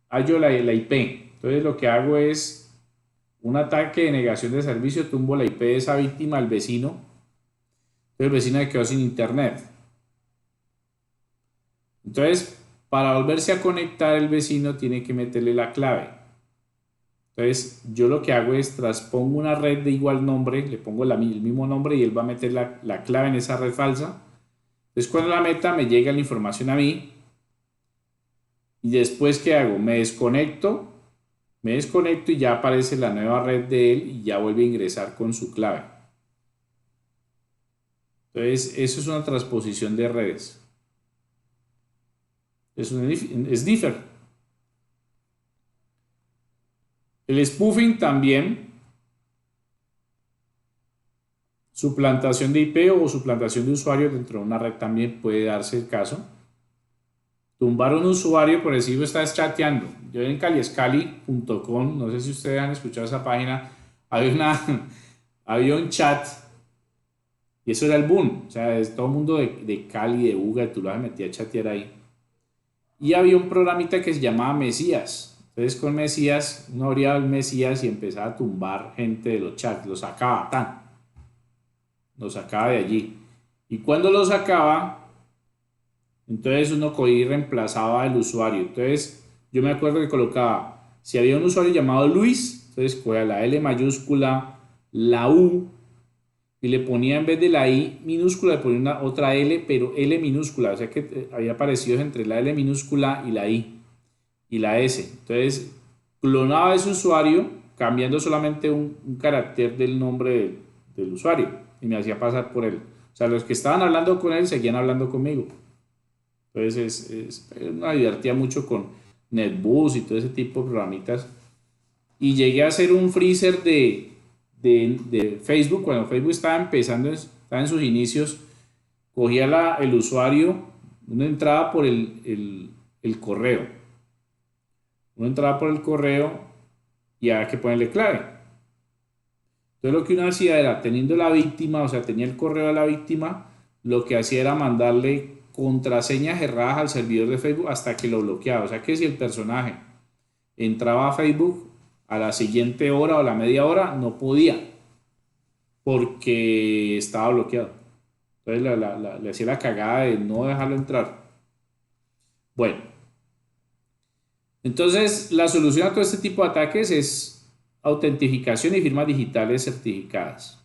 hallo la IP. Entonces lo que hago es un ataque de negación de servicio, tumbo la IP de esa víctima al vecino. Entonces el vecino se quedó sin internet. Entonces, para volverse a conectar el vecino tiene que meterle la clave. Entonces, yo lo que hago es transpongo una red de igual nombre, le pongo el mismo nombre y él va a meter la clave en esa red falsa. Entonces, cuando la meta, me llega la información a mí. Y después, ¿qué hago? Me desconecto y ya aparece la nueva red de él y ya vuelve a ingresar con su clave. Entonces, eso es una transposición de redes. Es sniffer. El spoofing también, suplantación de IP o suplantación de usuario dentro de una red también puede darse el caso. Tumbar un usuario, por decirlo, estás chateando. Yo en caliescali.com, no sé si ustedes han escuchado esa página, había un chat y eso era el boom. O sea, todo el mundo de Cali, de Buga, tú lo metías a chatear ahí. Y había un programita que se llamaba Mesías. Entonces con Mesías, uno abría el Mesías y empezaba a tumbar gente de los chats, lo sacaba de allí. Y cuando lo sacaba, entonces uno cogía y reemplazaba el usuario. Entonces yo me acuerdo que colocaba, si había un usuario llamado Luis, entonces cogía la L mayúscula, la U, y le ponía en vez de la I minúscula, le ponía otra L, pero L minúscula, o sea que había aparecido entre la L minúscula y la I y la S. Entonces clonaba ese usuario cambiando solamente un carácter del nombre del usuario y me hacía pasar por él. O sea, los que estaban hablando con él seguían hablando conmigo. Entonces me divertía mucho con NetBus y todo ese tipo de programitas. Y llegué a hacer un freezer de Facebook. Cuando Facebook estaba empezando, estaba en sus inicios, cogía el usuario, uno entraba por el correo. Uno entraba por el correo y había que ponerle clave. Entonces lo que uno hacía era, teniendo la víctima, o sea, tenía el correo de la víctima, lo que hacía era mandarle contraseñas erradas al servidor de Facebook hasta que lo bloqueaba. O sea que si el personaje entraba a Facebook a la siguiente hora o la media hora, no podía, porque estaba bloqueado. Entonces le hacía la cagada de no dejarlo entrar. Bueno, entonces la solución a todo este tipo de ataques es autentificación y firmas digitales certificadas.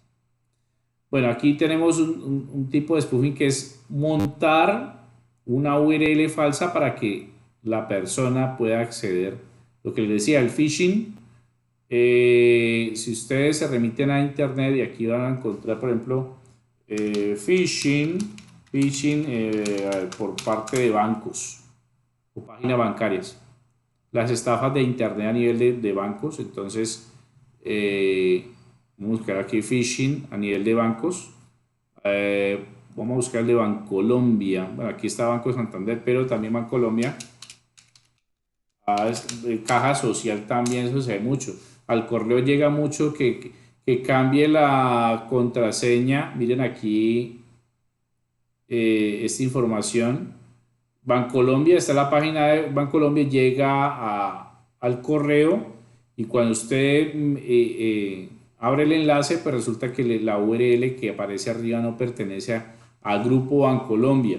Bueno, aquí tenemos un tipo de spoofing que es montar una URL falsa para que la persona pueda acceder. Lo que les decía, el phishing, si ustedes se remiten a internet y aquí van a encontrar, por ejemplo, phishing por parte de bancos o páginas bancarias. Las estafas de internet a nivel de bancos, entonces vamos a buscar aquí phishing a nivel de bancos. Vamos a buscar el de Bancolombia. Bueno, aquí está Banco Santander, pero también Bancolombia. Caja Social también, eso se ve mucho. Al correo llega mucho que cambie la contraseña. Miren aquí esta información. Bancolombia, está la página de Bancolombia, llega al correo y cuando usted abre el enlace, pues resulta que la URL que aparece arriba no pertenece al grupo Bancolombia.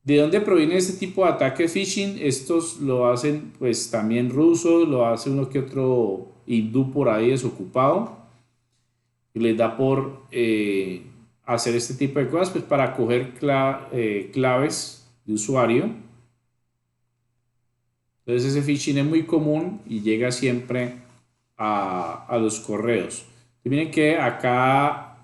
¿De dónde proviene este tipo de ataque phishing? Estos lo hacen pues también rusos, lo hace uno que otro hindú por ahí desocupado y les da por hacer este tipo de cosas pues para coger claves de usuario. Entonces ese phishing es muy común y llega siempre a los correos. Y miren que acá,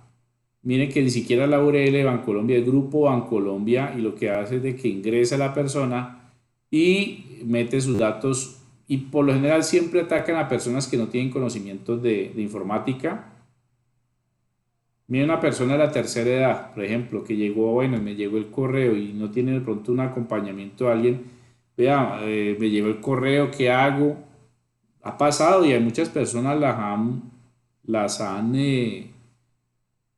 miren que ni siquiera la URL de Bancolombia, el grupo Bancolombia, y lo que hace es de que ingresa la persona y mete sus datos y por lo general siempre atacan a personas que no tienen conocimientos de informática. Mira una persona de la tercera edad, por ejemplo, que llegó, bueno, me llegó el correo y no tiene de pronto un acompañamiento de alguien, vea, me llegó el correo, ¿qué hago? Ha pasado y hay muchas personas las han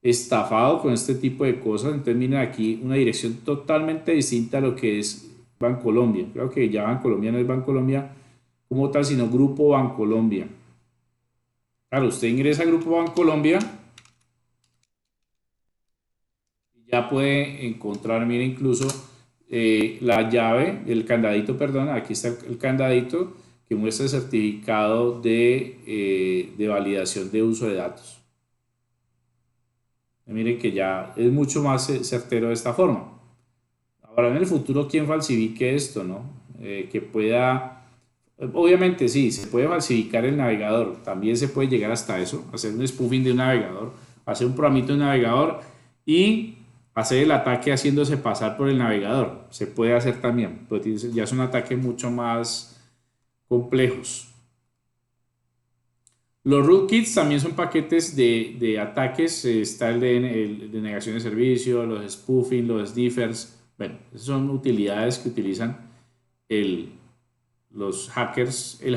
estafado con este tipo de cosas. Entonces miren aquí una dirección totalmente distinta a lo que es Bancolombia. Creo que ya Bancolombia no es Bancolombia como tal, sino Grupo Bancolombia. Claro, usted ingresa a Grupo Bancolombia y ya puede encontrar, mire, incluso la llave, el candadito, perdón, aquí está el candadito que muestra el certificado de validación de uso de datos. Miren que ya es mucho más certero de esta forma. Ahora en el futuro, ¿quién falsifique esto, no? Que pueda, obviamente sí, se puede falsificar el navegador, también se puede llegar hasta eso, hacer un spoofing de un navegador, hacer un programito de un navegador y hacer el ataque haciéndose pasar por el navegador. Se puede hacer también, pero ya son ataques mucho más complejos. Los rootkits también son paquetes de ataques, está el de negación de servicio, los spoofing, los sniffers. Bueno, esas son utilidades que utilizan los hackers. El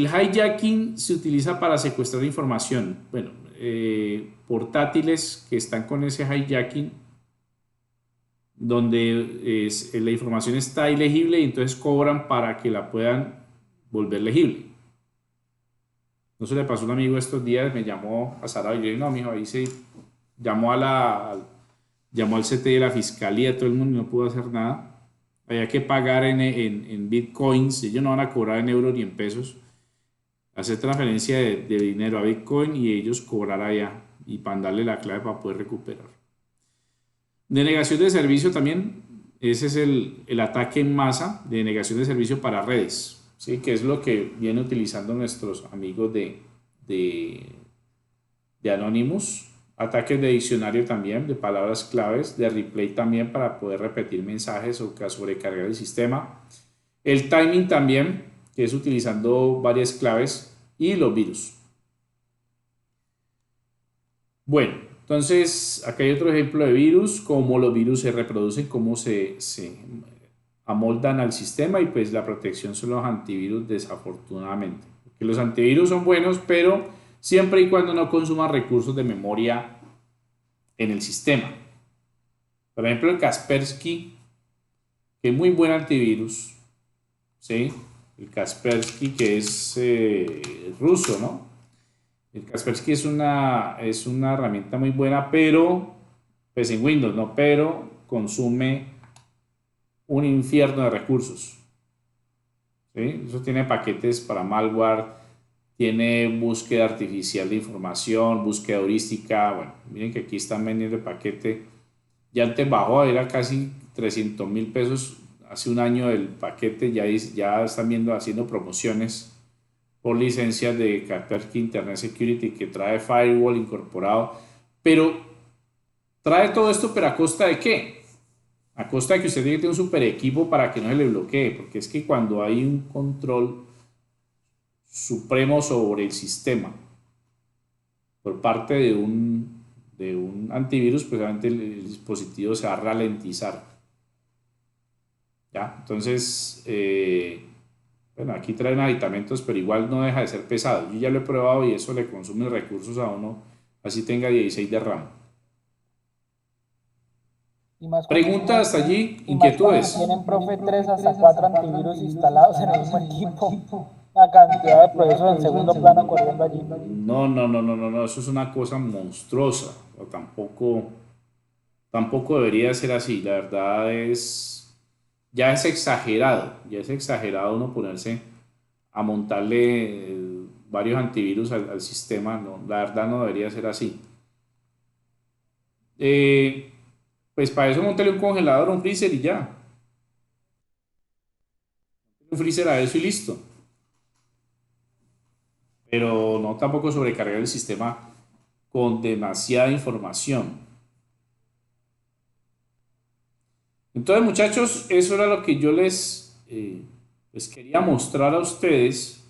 hijacking se utiliza para secuestrar información. Bueno, portátiles que están con ese hijacking, donde la información está ilegible y entonces cobran para que la puedan volver legible. No se le pasó a un amigo estos días, me llamó a Sara y yo dije, no, mijo, ahí se llamó llamó al CT de la fiscalía, todo el mundo no pudo hacer nada. Había que pagar en bitcoins, ellos no van a cobrar en euros ni en pesos. Hacer transferencia de dinero a bitcoin y ellos cobrar allá y mandarle la clave para poder recuperar. Denegación de servicio también, ese es el ataque en masa de denegación de servicio para redes. ¿Sí? Que es lo que vienen utilizando nuestros amigos de Anonymous. Ataques de diccionario también, de palabras claves, de replay también para poder repetir mensajes o sobrecargar el sistema. El timing también, que es utilizando varias claves, y los virus. Bueno, entonces acá hay otro ejemplo de virus, cómo los virus se reproducen, cómo se amoldan al sistema y pues la protección son los antivirus desafortunadamente. Porque los antivirus son buenos, pero siempre y cuando no consuman recursos de memoria en el sistema. Por ejemplo, el Kaspersky, que es muy buen antivirus, ¿sí? El Kaspersky, que es ruso, ¿no? El Kaspersky es una herramienta muy buena, pero, pues en Windows, ¿no? Pero consume un infierno de recursos, ¿sí? Eso tiene paquetes para malware, tiene búsqueda artificial de información, búsqueda heurística. Bueno, miren que aquí están vendiendo el paquete. Ya antes bajó, era casi 300.000 pesos hace un año el paquete. Ya están haciendo promociones por licencias de Kaspersky Internet Security, que trae firewall incorporado. Pero trae todo esto, pero ¿a costa de qué? A costa de que usted tiene que tener un super equipo para que no se le bloquee, porque es que cuando hay un control supremo sobre el sistema por parte de un antivirus, pues obviamente el dispositivo se va a ralentizar. ¿Ya? Entonces, bueno, aquí traen aditamentos, pero igual no deja de ser pesado. Yo ya lo he probado y eso le consume recursos a uno, así tenga 16 de RAM. Preguntas hasta allí, inquietudes.
Tienen, profe, 3 hasta 4 antivirus instalados en el mismo equipo. La cantidad de procesos en segundo plano corriendo allí.
No, eso es una cosa monstruosa. O tampoco debería ser así. La verdad ya es exagerado uno ponerse a montarle varios antivirus al sistema. No, la verdad no debería ser así. Pues para eso montele un congelador, un freezer y ya. Un freezer a eso y listo. Pero no tampoco sobrecargar el sistema con demasiada información. Entonces, muchachos, eso era lo que yo les quería mostrar a ustedes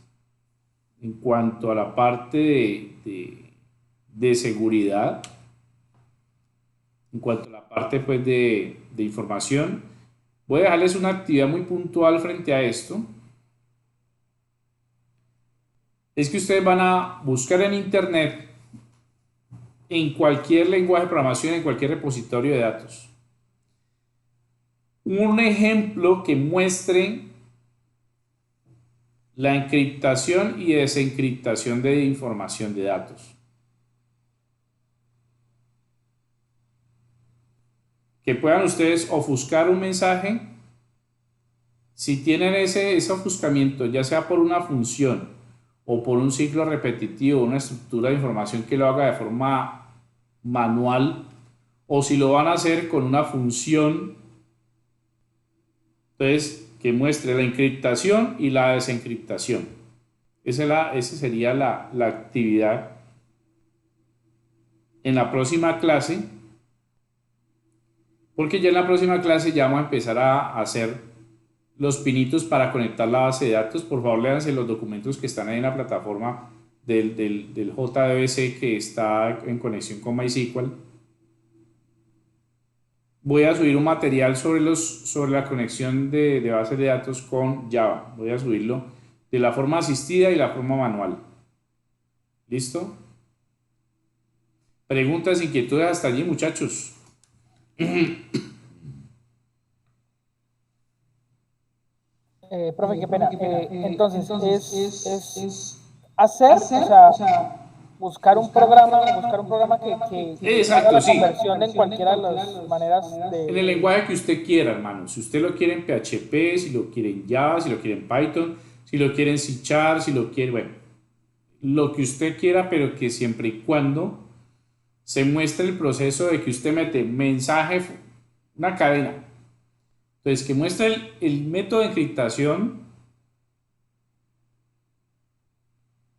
en cuanto a la parte de seguridad, en cuanto a la parte pues, de información. Voy a dejarles una actividad muy puntual frente a esto. Es que ustedes van a buscar en internet, en cualquier lenguaje de programación, en cualquier repositorio de datos, un ejemplo que muestre la encriptación y desencriptación de información de datos. Que puedan ustedes ofuscar un mensaje. Si tienen ese ofuscamiento, ya sea por una función o por un ciclo repetitivo, una estructura de información que lo haga de forma manual, o si lo van a hacer con una función, entonces que muestre la encriptación y la desencriptación. Esa sería la actividad en la próxima clase, porque ya en la próxima clase ya vamos a empezar a hacer los pinitos para conectar la base de datos. Por favor, léanse los documentos que están ahí en la plataforma del JDBC que está en conexión con MySQL. Voy a subir un material sobre la conexión de bases de datos con Java. Voy a subirlo de la forma asistida y la forma manual. ¿Listo? Preguntas, inquietudes hasta allí, muchachos.
Profe, qué pena. Entonces, es hacer, o sea, buscar un programa que haga la conversión en cualquiera de las maneras
en el lenguaje que usted quiera, hermano. Si usted lo quiere en PHP, si lo quiere en Java, si lo quiere en Python, si lo quiere en C#, si lo quiere, bueno, lo que usted quiera, pero que siempre y cuando se muestre el proceso de que usted mete mensaje, una cadena. Entonces, que muestre el método de encriptación,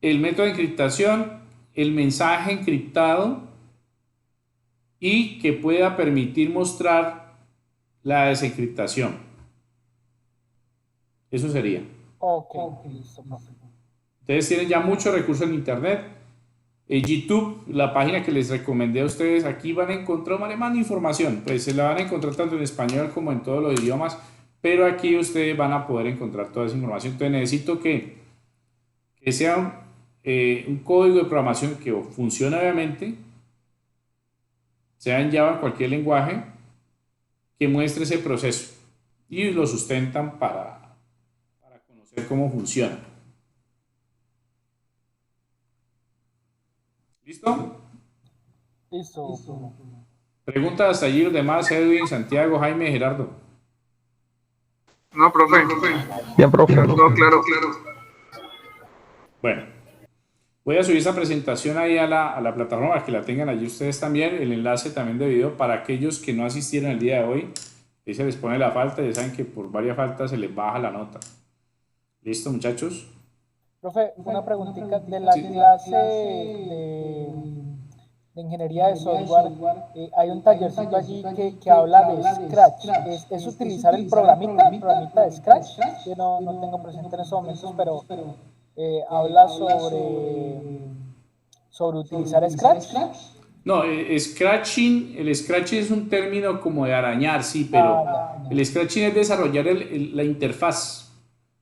el mensaje encriptado, y que pueda permitir mostrar la desencriptación. Eso sería.
Ok, listo, profe.
Ustedes tienen ya muchos recursos en internet. En YouTube, la página que les recomendé a ustedes, aquí van a encontrar más información. Pues se la van a encontrar tanto en español como en todos los idiomas. pero aquí ustedes van a poder encontrar toda esa información. Entonces necesito que sea un código de programación que funcione obviamente, sea en Java, en cualquier lenguaje, que muestre ese proceso y lo sustentan para conocer cómo funciona. ¿Listo?
Listo.
Preguntas hasta allí los demás, Edwin, Santiago, Jaime, Gerardo.
No, profe.
Bien, profe.
No, claro.
Bueno, voy a subir esa presentación ahí a la plataforma para que la tengan allí ustedes también, el enlace también de video para aquellos que no asistieron el día de hoy. Ahí se les pone la falta, ya saben que por varias faltas se les baja la nota. ¿Listo, muchachos?
Profe, una preguntita de la clase de ingeniería de software. Hay un tallercito allí que habla de Scratch. ¿Es utilizar el programita de Scratch? Yo no tengo presente en esos momentos, pero habla sobre utilizar Scratch.
No, el scratching es un término como de arañar, sí, pero el scratching es desarrollar la interfaz.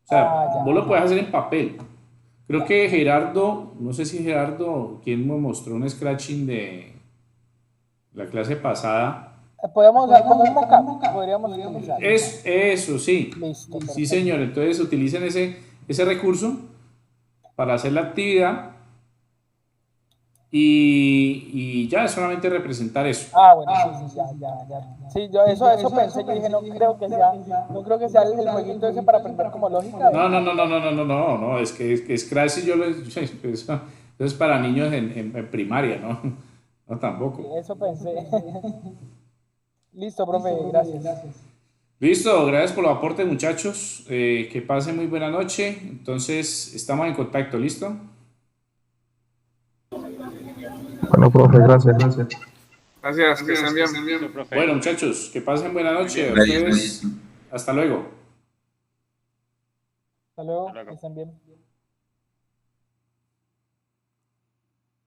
O sea, vos lo puedes hacer en papel. Creo que Gerardo, no sé si Gerardo, quien me mostró un scratching de la clase pasada.
Podemos usar como un mockup, podríamos utilizar.
Eso, sí.
Listo,
Sí, señor. Entonces utilicen ese recurso para hacer la actividad y ya es solamente representar eso.
Bueno, sí, ya. Sí, yo eso pensé, yo dije, no creo que sea el jueguito ese para aprender como lógica.
No, es que Scratch eso es para niños en primaria, ¿no? No, tampoco.
Sí, eso pensé. Listo, profe, gracias.
Listo, gracias por los aportes, muchachos. Que pasen muy buena noche. Entonces, estamos en contacto, ¿listo?
Bueno, profe, gracias.
Gracias, que estén bien.
Bueno, muchachos, que pasen buena noche. Ustedes, hasta luego.
Hasta luego, que estén bien.